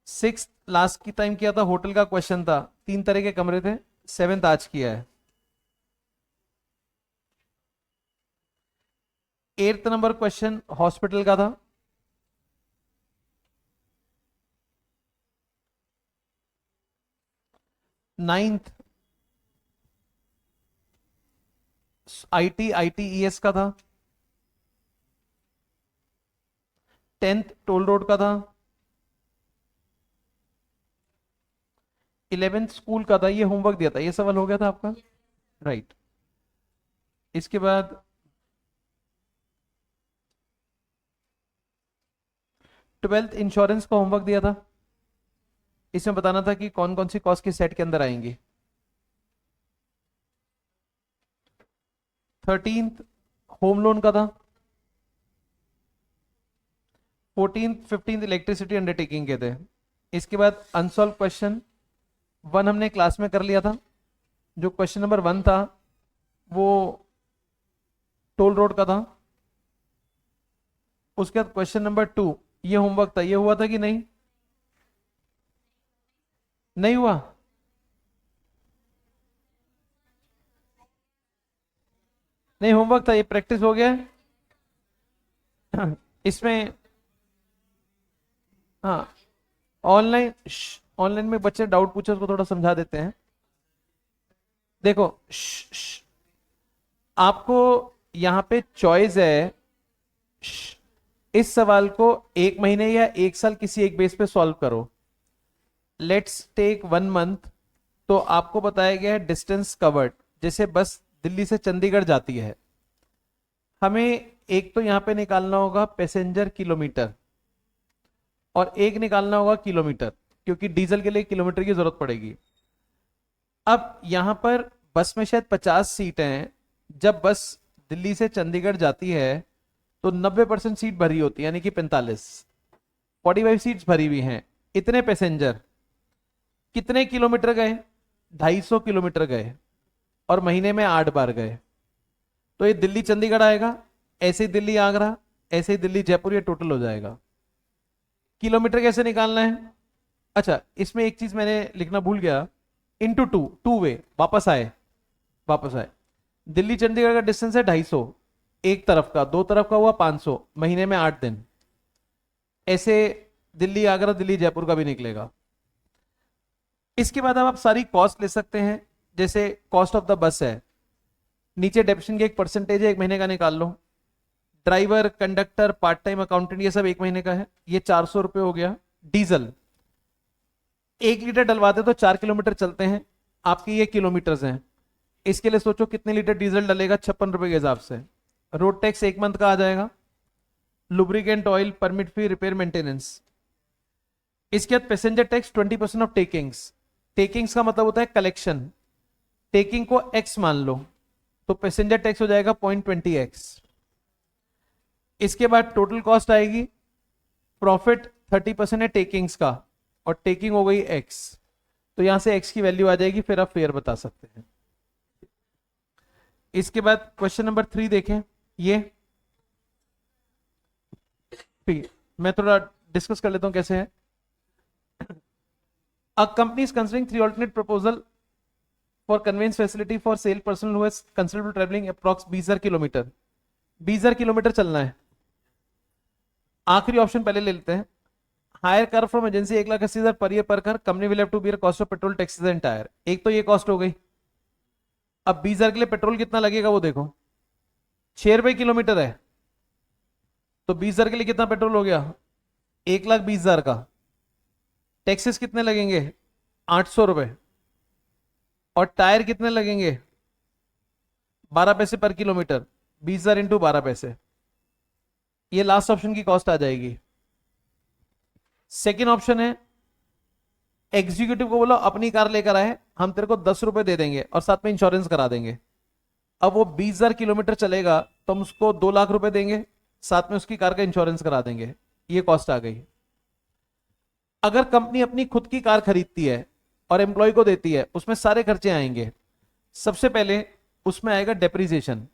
सिक्स लास्ट की टाइम किया था, होटल का क्वेश्चन था, 3 तरह के कमरे थे। सेवेंथ आज किया है। एट्थ नंबर क्वेश्चन हॉस्पिटल का था। नाइन्थ आईटीईएस का था। 10th टोल रोड का था। 11th स्कूल का था। ये होमवर्क दिया था, ये सवाल हो गया था आपका, राइट। इसके बाद 12th इंश्योरेंस का होमवर्क दिया था। इसमें बताना था कि कौन कौन सी कॉस्ट के सेट के अंदर आएंगी। 13th होम लोन का था। 14th 15th इलेक्ट्रिसिटी अंडरटेकिंग के थे। इसके बाद अनसॉल्व क्वेश्चन 1 हमने क्लास में कर लिया था। जो क्वेश्चन नंबर 1 था वो टोल रोड का था। उसके बाद क्वेश्चन नंबर 2 ये होमवर्क था। ये हुआ था कि नहीं? नहीं हुआ। नहीं, होमवर्क था, ये प्रैक्टिस हो गया है। इसमें हाँ, ऑनलाइन ऑनलाइन में बच्चे डाउट पूछे, उसको थोड़ा समझा देते हैं। देखो, आपको यहाँ पे चॉइस है। इस सवाल को 1 महीने या 1 साल किसी एक बेस पे सॉल्व करो। Let's take 1 month. तो आपको बताया गया है डिस्टेंस कवर्ड। जैसे बस दिल्ली से चंडीगढ़ जाती है, हमें एक तो यहां पे निकालना होगा पैसेंजर किलोमीटर, और एक निकालना होगा किलोमीटर, क्योंकि डीजल के लिए किलोमीटर की जरूरत पड़ेगी। अब यहां पर बस में शायद 50 सीटें हैं। जब बस दिल्ली से चंडीगढ़ जाती है तो 90% सीट भरी होती है, यानी कि 45 सीट्स भरी हुई हैं। इतने पैसेंजर कितने किलोमीटर गए? 250 किलोमीटर गए, और महीने में 8 बार गए। तो ये दिल्ली चंडीगढ़ आएगा, ऐसे ही दिल्ली आगरा, ऐसे ही दिल्ली जयपुर, ये टोटल हो जाएगा। किलोमीटर कैसे निकालना है? अच्छा, इसमें एक चीज मैंने लिखना भूल गया। इंटू टू, टू वे, वापस आए। दिल्ली चंडीगढ़ का डिस्टेंस है 250, एक तरफ का, दो तरफ का हुआ 500, महीने में 8 दिन। ऐसे दिल्ली आगरा दिल्ली जयपुर का भी निकलेगा। इसके बाद अब आप सारी कॉस्ट ले सकते हैं। जैसे कॉस्ट ऑफ द बस है, नीचे डेप्शन की एक परसेंटेज है, 1 महीने का निकाल लो। Driver, conductor, part time accountant, ये सब 1 महीने का है। ये 400 रुपये हो गया। डीजल 1 लीटर डलवाते तो 4 किलोमीटर चलते हैं, आपके ये किलोमीटर्स हैं। इसके लिए सोचो कितने लीटर डीजल डलेगा, 56 रुपए के हिसाब से। रोड टैक्स 1 मंथ का आ जाएगा। लुब्रिकेंट ऑयल, परमिट फी, रिपेयर, मेंटेनेंस। इसके बाद passenger tax 20% of takings. Takings का मतलब होता है कलेक्शन। टेकिंग को एक्स मान लो, तो पैसेंजर टैक्स हो जाएगा 0.20x। इसके बाद टोटल कॉस्ट आएगी। प्रॉफिट 30% है टेकिंग्स का, और टेकिंग हो गई एक्स। तो यहां से एक्स की वैल्यू आ जाएगी, फिर आप फेयर बता सकते हैं। इसके बाद क्वेश्चन नंबर 3 देखें। ये मैं थोड़ा डिस्कस कर लेता हूं कैसे है। A company is considering three alternate proposal for conveyance facility for sale person who has considerable traveling approx 20,000 kilometre, 20,000 kilometre चलना है। आखिरी ऑप्शन पहले ले लेते हैं। Higher car from agency 1,80,000 per year per car, company will have to bear cost of petrol taxes and tyre. एक तो ये कॉस्ट हो गई। अब 20,000 के लिए पेट्रोल कितना लगेगा वो देखो, 6 रुपए किलोमीटर है, तो 20,000 के लिए कितना पेट्रोल हो गया, 1,20,000 का। टैक्सेस कितने लगेंगे, 800 रुपए। और टायर कितने लगेंगे, 12 पैसे पर किलोमीटर, 20,000 इंटू 12 पैसे। ये लास्ट ऑप्शन की कॉस्ट आ जाएगी। सेकेंड ऑप्शन है, एग्जीक्यूटिव को बोलो अपनी कार लेकर आए, हम तेरे को 10 रुपए दे देंगे और साथ में इंश्योरेंस करा देंगे। अब वो 20,000 किलोमीटर चलेगा तो हम उसको 2 लाख रुपए देंगे, साथ में उसकी कार का इंश्योरेंस करा देंगे। ये कॉस्ट आ गई। अगर कंपनी अपनी खुद की कार खरीदती है और एम्प्लॉय को देती है, उसमें सारे खर्चे आएंगे। सबसे पहले उसमें आएगा डेप्रिसिएशन।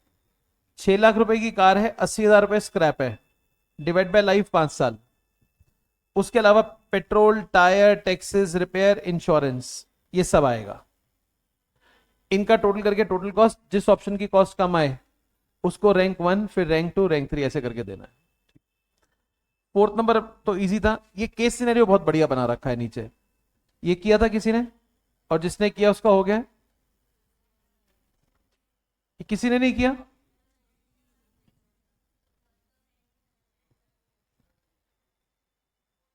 6 लाख रुपए की कार है, 80,000 रुपए स्क्रैप है, डिवाइड बाय लाइफ 5 साल। उसके अलावा petrol, tyre, taxes, repair, insurance, ये सब आएगा। इनका टोटल करके टोटल कॉस्ट, जिस ऑप्शन की कॉस्ट कम आए उसको रैंक 1, फिर रैंक 2, रैंक 3 ऐसे करके देना है। फोर्थ नंबर तो इजी था। ये केस सिनेरियो बहुत बढ़िया बना रखा है नीचे। ये किया था किसी ने, और जिसने किया उसका हो गया, किसी ने नहीं किया।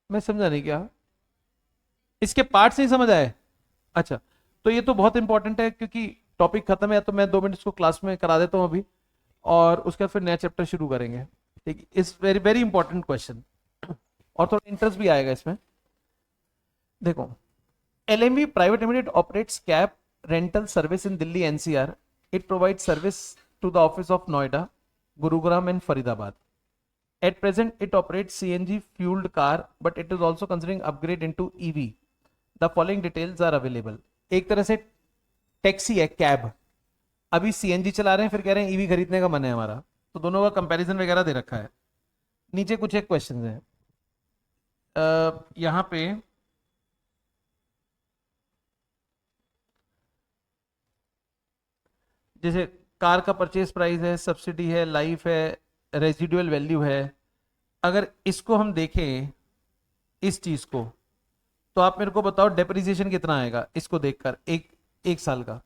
मैं समझा नहीं क्या, इसके पार्ट्स नहीं समझ आए। अच्छा, तो ये तो बहुत इंपॉर्टेंट है क्योंकि टॉपिक खत्म है, तो मैं 2 मिनट इसको क्लास में करा देता हूं अभी, और उसके बाद फिर नया चैप्टर शुरू करेंगे। ठीक, इस वेरी वेरी इंपॉर्टेंट क्वेश्चन, और थोड़ा इंटरेस्ट भी आएगा इसमें। देखो, LMV private limited operates cab rental service in Delhi NCR. It provides service to the office of Noida, Gurugram and Faridabad. At present, it operates CNG fueled car, but it is also considering upgrade into EV. The following details are available. एक तरह से taxi है, cab. अभी CNG चला रहे हैं, फिर कह रहे हैं EV खरीदने का मन है हमारा, तो दोनों का कंपैरिजन वगैरह दे रखा है। नीचे कुछ एक क्वेश्चन है यहाँ पे। जैसे कार का परचेज प्राइस है, सब्सिडी है, लाइफ है, रेजिडुअल वैल्यू है। अगर इसको हम देखें, इस चीज को, तो आप मेरे को बताओ डेप्रिसिएशन कितना आएगा इसको देखकर, एक साल का।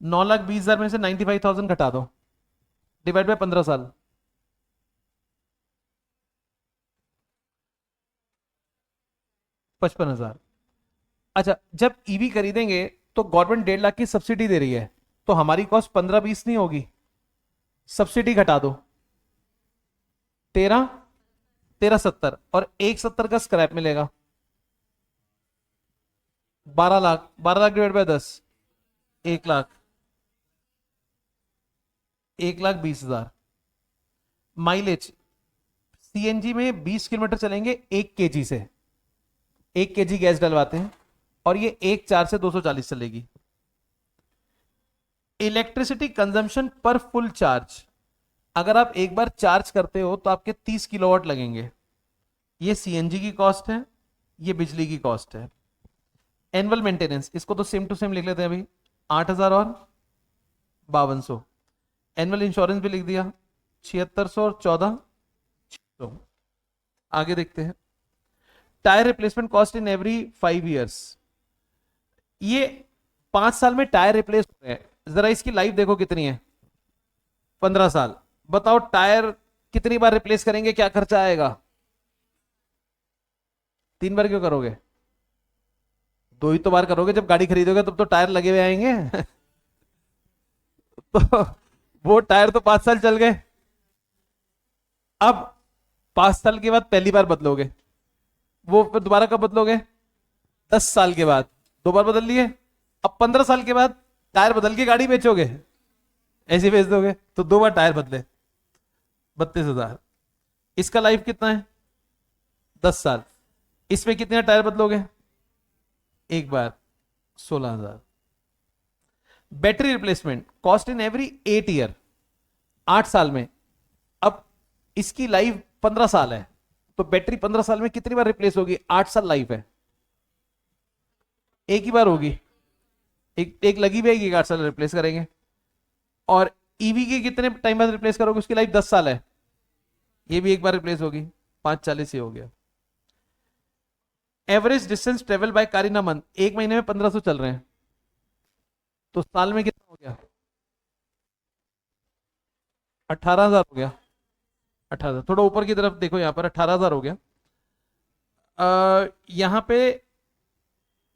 9,20,000 में से 95,000 घटा दो, डिवाइड बाय 15 साल, 55,000। अच्छा, जब ईवी खरीदेंगे तो गवर्नमेंट 1.5 लाख की सब्सिडी दे रही है, तो हमारी कॉस्ट 15-20 नहीं होगी, सब्सिडी घटा दो, 13-70, और 1,70 का स्क्रैप मिलेगा, 12 lakh. 12 lakh divide by 10, 1 lakh, 1,20,000। Mileage, CNG में 20 किलोमीटर चलेंगे 1 kg से, 1 kg गैस डलवाते हैं, और ये 1,4 से 240 चलेगी। इलेक्ट्रिसिटी कंजम्पशन पर फुल चार्ज, अगर आप एक बार चार्ज करते हो तो आपके 30 किलोवाट लगेंगे। ये CNG की कॉस्ट है, ये बिजली की कॉस्ट है। एनुअल मेंटेनेंस, इसको तो सेम टू सेम लिख लेते हैं अभी, 8,000 और 5,200। एनुअल इंश्योरेंस भी लिख दिया, 7,600 और 14,600। आगे देखते हैं। Tyre replacement cost in every 5 years, ये 5 साल में टायर रिप्लेस हो रहे हैं। जरा इसकी लाइफ देखो कितनी है, 15 साल। बताओ टायर कितनी बार रिप्लेस करेंगे, क्या खर्चा आएगा। 3 बार क्यों करोगे, 2 ही तो बार करोगे, जब गाड़ी खरीदोगे तब तो टायर लगे हुए आएंगे तो वो टायर तो 5 साल चल गए। अब 5 साल के बाद पहली बार बदलोगे, वो फिर दोबारा कब बदलोगे, 10 साल के बाद 2 बार बदल लिए। अब 15 साल के बाद टायर बदल के गाड़ी बेचोगे, ऐसे बेच दोगे, तो 2 बार टायर बदले, 32,000। इसका लाइफ कितना है, 10 साल। इसमें कितने टायर बदलोगे, एक बार, 16,000। Battery replacement cost in every 8 year, 8 साल में। अब इसकी लाइफ 15 साल है, तो बैटरी 15 साल में कितनी बार रिप्लेस होगी, 8 साल लाइफ है, एक ही बार होगी, एक एक लगी भी आएगी, 8 साल रिप्लेस करेंगे। और ईवी के कितने टाइम बाद रिप्लेस करोगे, उसकी लाइफ 10 साल है, ये भी एक बार रिप्लेस होगी, 540 ही हो गया। Average distance travel by car in a month, एक महीने में 1500 चल रहे हैं, तो साल में कितना हो गया, 18,000 हो गया। 18,000, थोड़ा ऊपर की तरफ देखो, यहाँ पर 18,000 हो गया। यहाँ पे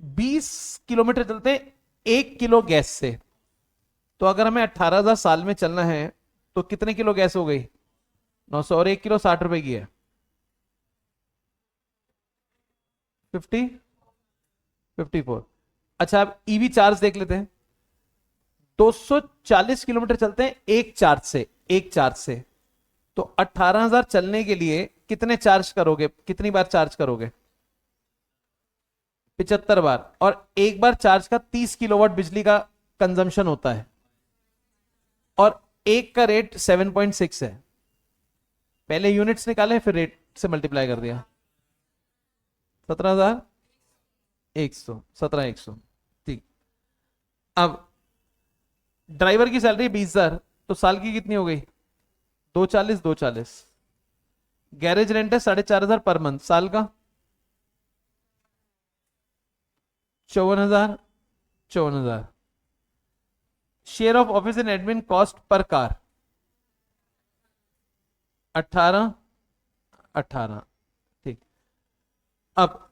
20 किलोमीटर चलते हैं 1 किलो गैस से, तो अगर हमें 18,000 साल में चलना है तो कितने किलो गैस हो गई, 900, और 1 किलो 60 रुपए की है, 50, 54। अच्छा, अब ईवी चार्ज देख लेते हैं। 240 किलोमीटर चलते हैं एक चार्ज से, एक चार्ज से, तो 18,000 चलने के लिए कितने चार्ज करोगे, कितनी बार चार्ज करोगे, 75 बार। और एक बार चार्ज का 30 किलोवाट बिजली का कंजम्पशन होता है, और एक का रेट 7.6 है। पहले यूनिट्स निकाले फिर रेट से मल्टीप्लाई कर दिया, 17,100, 17,100। ठीक। अब ड्राइवर की सैलरी 20,000, तो साल की कितनी हो गई, 240, 240। गैरेज रेंट है 4,500 पर मंथ, साल का 54,000, 54,000। Share of office and admin cost per car 18, 18। ठीक। अब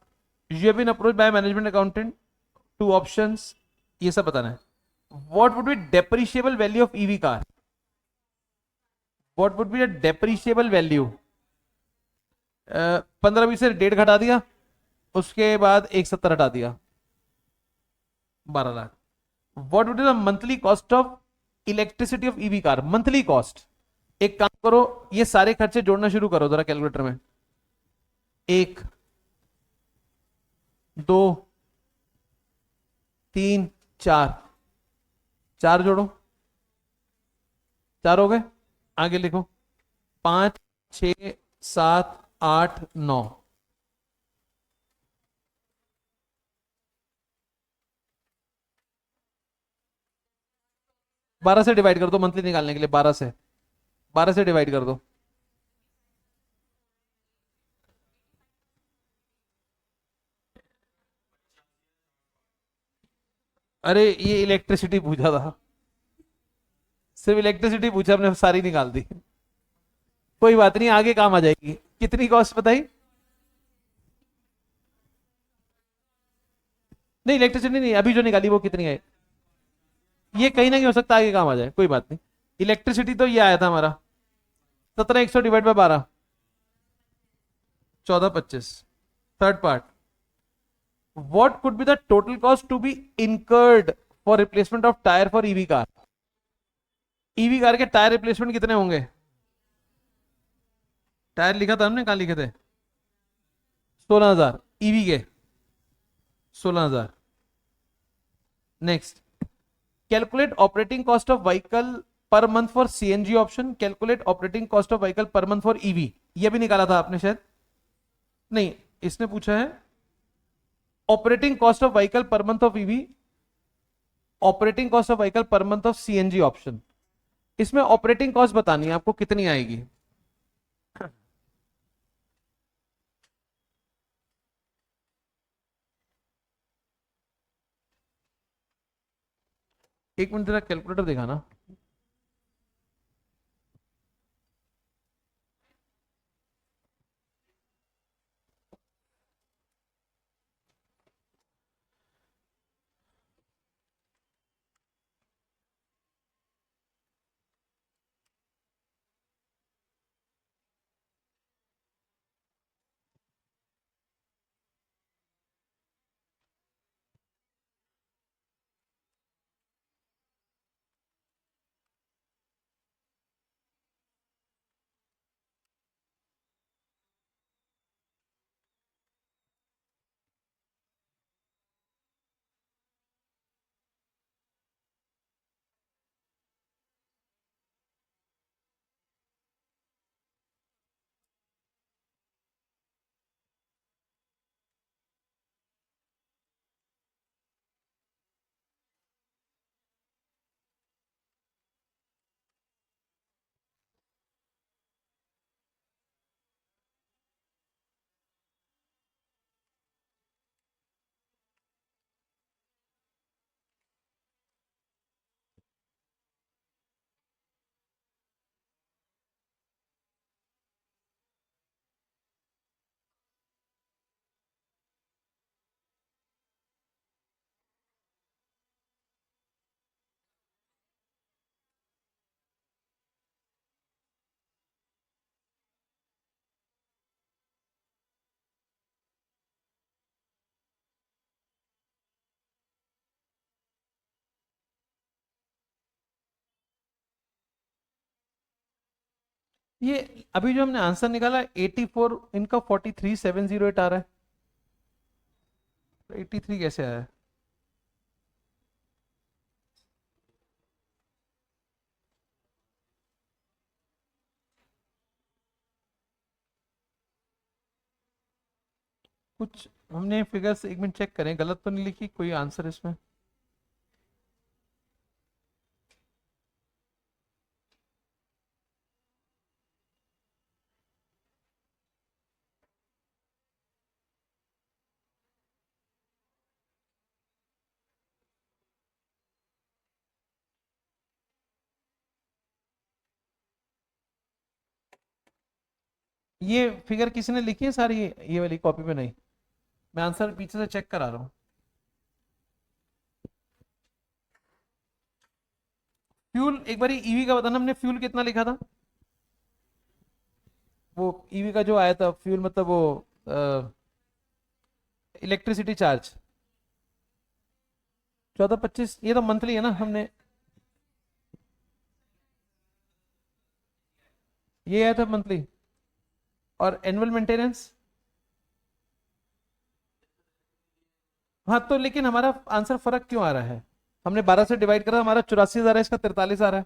you have been approach by management accountant, two options, ये सब बताना है। What would be depreciable value of EV car, what would be the depreciable value, 15-20 से 1.5 घटा दिया, उसके बाद 170 हटा दिया, 12 lakh. What would be the monthly cost of elasticity of EV car, monthly cost. एक काम करो, ये सारे खर्चे जोड़ना शुरू करो जरा कैलकुलेटर में, 1, 2, 3, 4, 4 जोड़ो, 4 हो गए, आगे लिखो, 5, 6, 7, 8, 9। 12 से डिवाइड कर दो मंथली निकालने के लिए, 12 से, 12 से डिवाइड कर दो। अरे ये इलेक्ट्रिसिटी पूछा था, सिर्फ इलेक्ट्रिसिटी पूछा, हमने सारी निकाल दी। कोई बात नहीं, आगे काम आ जाएगी। कितनी कॉस्ट बताई, नहीं इलेक्ट्रिसिटी नहीं, अभी जो निकाली वो कितनी है, ये कहीं ना कहीं हो सकता है आगे काम आ जाए, कोई बात नहीं। इलेक्ट्रिसिटी तो ये आया था हमारा, 17,100 divide by 12, 14,25। Third part, what could be the total cost to be incurred for replacement of tyre for EV car, EV car के टायर रिप्लेसमेंट कितने होंगे, टायर लिखा था हमने, कहां लिखे थे, 16,000 ईवी के, 16,000। Next, calculate operating cost of vehicle per month for CNG option, calculate operating cost of vehicle per month for EV, ये भी निकाला था आपने शायद, नहीं इसने पूछा है operating cost of vehicle per month of EV, operating cost of vehicle per month of CNG option. इसमें ऑपरेटिंग कॉस्ट बतानी है आपको कितनी आएगी, एक मिनट तेरा कैलकुलेटर दिखाना। ये अभी जो हमने आंसर निकाला 84, इनका 43708 आ रहा है, 83 कैसे आया है? कुछ हमने फिगर्स एक मिनट चेक करें, गलत तो नहीं लिखी कोई आंसर इसमें? ये फिगर किसी ने लिखी है सारी, ये वाली कॉपी में नहीं? मैं आंसर पीछे से चेक करा रहा हूँ। फ्यूल एक बार ईवी का बताना, हमने फ्यूल कितना लिखा था? वो ईवी का जो आया था फ्यूल, मतलब वो इलेक्ट्रिसिटी चार्ज 1425, ये तो मंथली है ना हमने, ये आया था मंथली। और एनुअल मेंटेनेंस, हाँ तो लेकिन हमारा आंसर फर्क क्यों आ रहा है? हमने 12 से डिवाइड करा, हमारा 84,000 है, इसका 43 आ रहा है।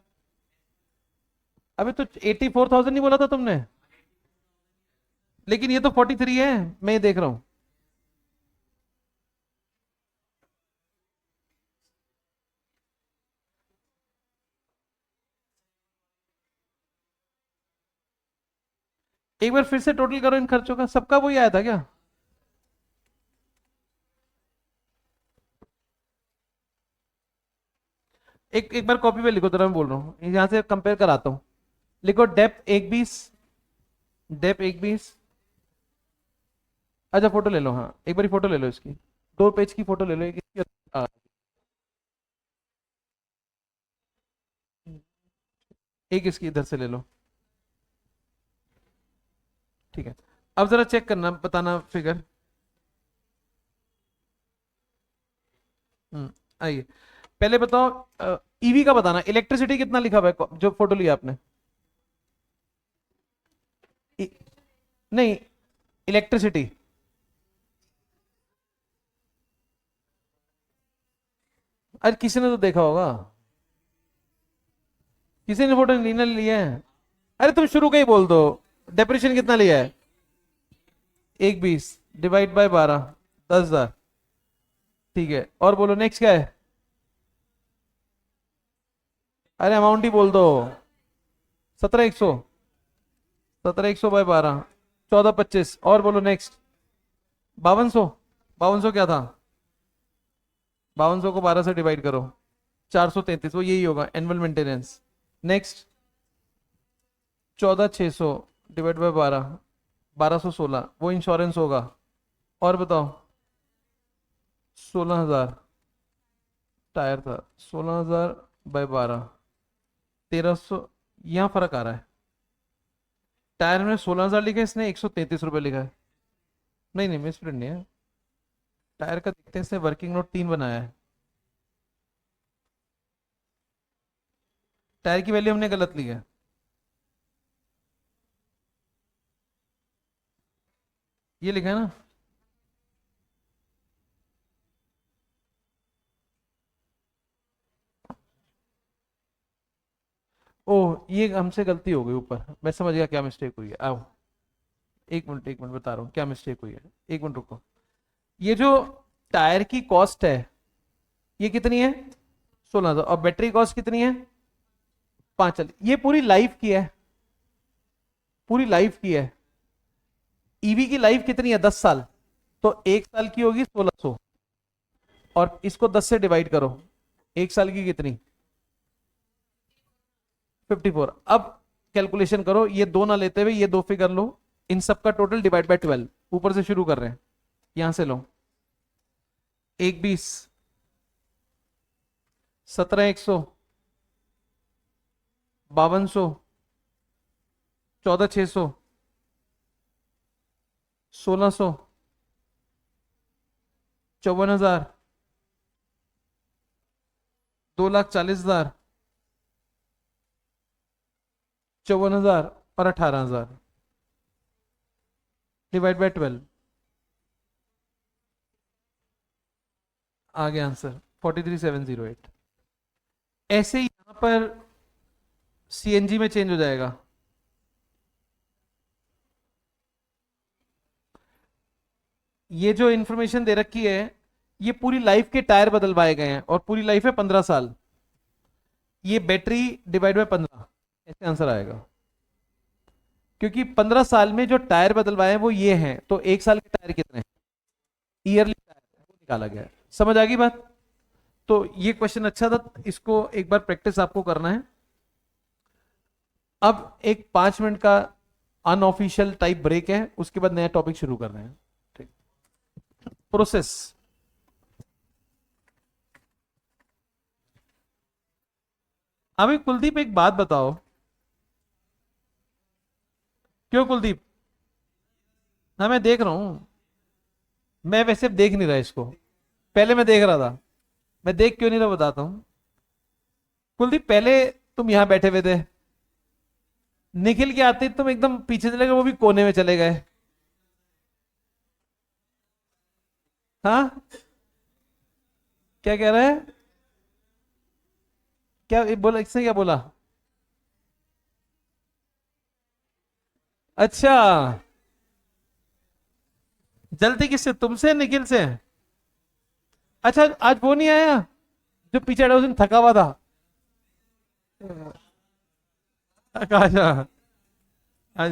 अभी तो 84,000 नहीं बोला था तुमने? लेकिन ये तो 43 है, मैं ये देख रहा हूँ। एक बार फिर से टोटल करो इन खर्चों का, सबका वही आया था क्या? एक एक बार कॉपी पे लिखो, तरह मैं बोल रहा हूँ, यहाँ से कंपेयर कराता हूँ। लिखो डेप 120, डेप 120। अच्छा फोटो ले लो, हाँ एक बार फोटो ले लो इसकी, 2 पेज की फोटो ले लो, एक इसकी आ, एक इसकी इधर से ले लो। ठीक है, अब जरा चेक करना, बताना फिगर। आइए, पहले बताओ ईवी का बताना, इलेक्ट्रिसिटी कितना लिखा हुआ है जो फोटो लिया आपने? इ- नहीं, इलेक्ट्रिसिटी। अरे किसी ने तो देखा होगा, किसी ने फोटो नहीं ना लिया है। अरे तुम शुरू का ही बोल दो, डेप्रेशन कितना लिया है? 120 डिवाइड बाय 12, 10,000। ठीक है, और बोलो नेक्स्ट क्या है? अरे अमाउंट ही बोल दो। 17,100, 17,100 बाय 12, 14,25। और बोलो नेक्स्ट। 5,200, 5,200 क्या था? 5,200 को 12 से डिवाइड करो, 433, वो यही होगा annual maintenance. Next, 14,600 divide by 12, 1,216, वो इंश्योरेंस होगा। और बताओ, 16,000 टायर था, 16,000 बाय 12, 1,300। यहाँ फर्क आ रहा है, टायर में 16,000 लिखा है, इसने 133 रुपये लिखा है। नहीं नहीं, मिस प्रिंट नहीं है, टायर का दिखते हैं, इसने वर्किंग नोट 3 बनाया है, टायर की वैल्यू हमने गलत ली है। ये लिखा है ना? ओह, ये हमसे गलती हो गई ऊपर, मैं समझ गया क्या मिस्टेक हुई है, आओ। एक मिनट एक मिनट, बता रहा हूँ क्या मिस्टेक हुई है, एक मिनट रुको। ये जो टायर की कॉस्ट है, ये कितनी है? 16,000। और बैटरी कॉस्ट कितनी है? 5। ये पूरी लाइफ की है, पूरी लाइफ की है। ईवी की लाइफ कितनी है? 10 साल। तो 1 साल की होगी 1,600, और इसको 10 से डिवाइड करो, 1 साल की कितनी? 54। अब कैलकुलेशन करो, ये दो ना लेते हुए ये दो फिगर लो, इन सब का टोटल डिवाइड बाय 12, ऊपर से शुरू कर रहे हैं, यहां से लो। 1,20, 17,100, 5,200, 14,600, 1,600, 54,000, 2,40,000, 54,000, और 18,000 डिवाइड बाय 12, आ गया आंसर 43,708। ऐसे ही यहां पर सीएनजी में चेंज हो जाएगा। ये जो इंफॉर्मेशन दे रखी है, ये पूरी लाइफ के टायर बदलवाए गए हैं और पूरी लाइफ है 15 साल। ये बैटरी डिवाइड बाय 15, ऐसे आंसर आएगा। क्योंकि 15 साल में जो टायर बदलवाए हैं वो ये हैं, तो 1 साल के टायर कितने हैं, ईयरली टायर है, वो निकाला गया है। समझ आ गई बात? तो ये क्वेश्चन अच्छा था, इसको एक बार प्रैक्टिस आपको करना है। अब एक 5 मिनट का अनऑफिशियल टाइप ब्रेक है, उसके बाद नया टॉपिक शुरू कर रहे हैं। ठीक, प्रोसेस। अभी कुलदीप एक बात बताओ। क्यों कुलदीप? हाँ मैं देख रहा हूं। मैं वैसे देख नहीं रहा इसको, पहले मैं देख रहा था। मैं देख क्यों नहीं रहा बताता हूं। कुलदीप पहले तुम यहां बैठे हुए थे, निखिल के आते ही तुम एकदम पीछे चले गए, वो भी कोने में चले गए। हाँ, क्या कह रहे हैं? क्या ये बोला, इसने क्या बोला? अच्छा, जल्दी किससे, तुमसे निखिल से? अच्छा, आज वो नहीं आया जो पीछे उस दिन थका हुआ था? आकाश, हाँ। आज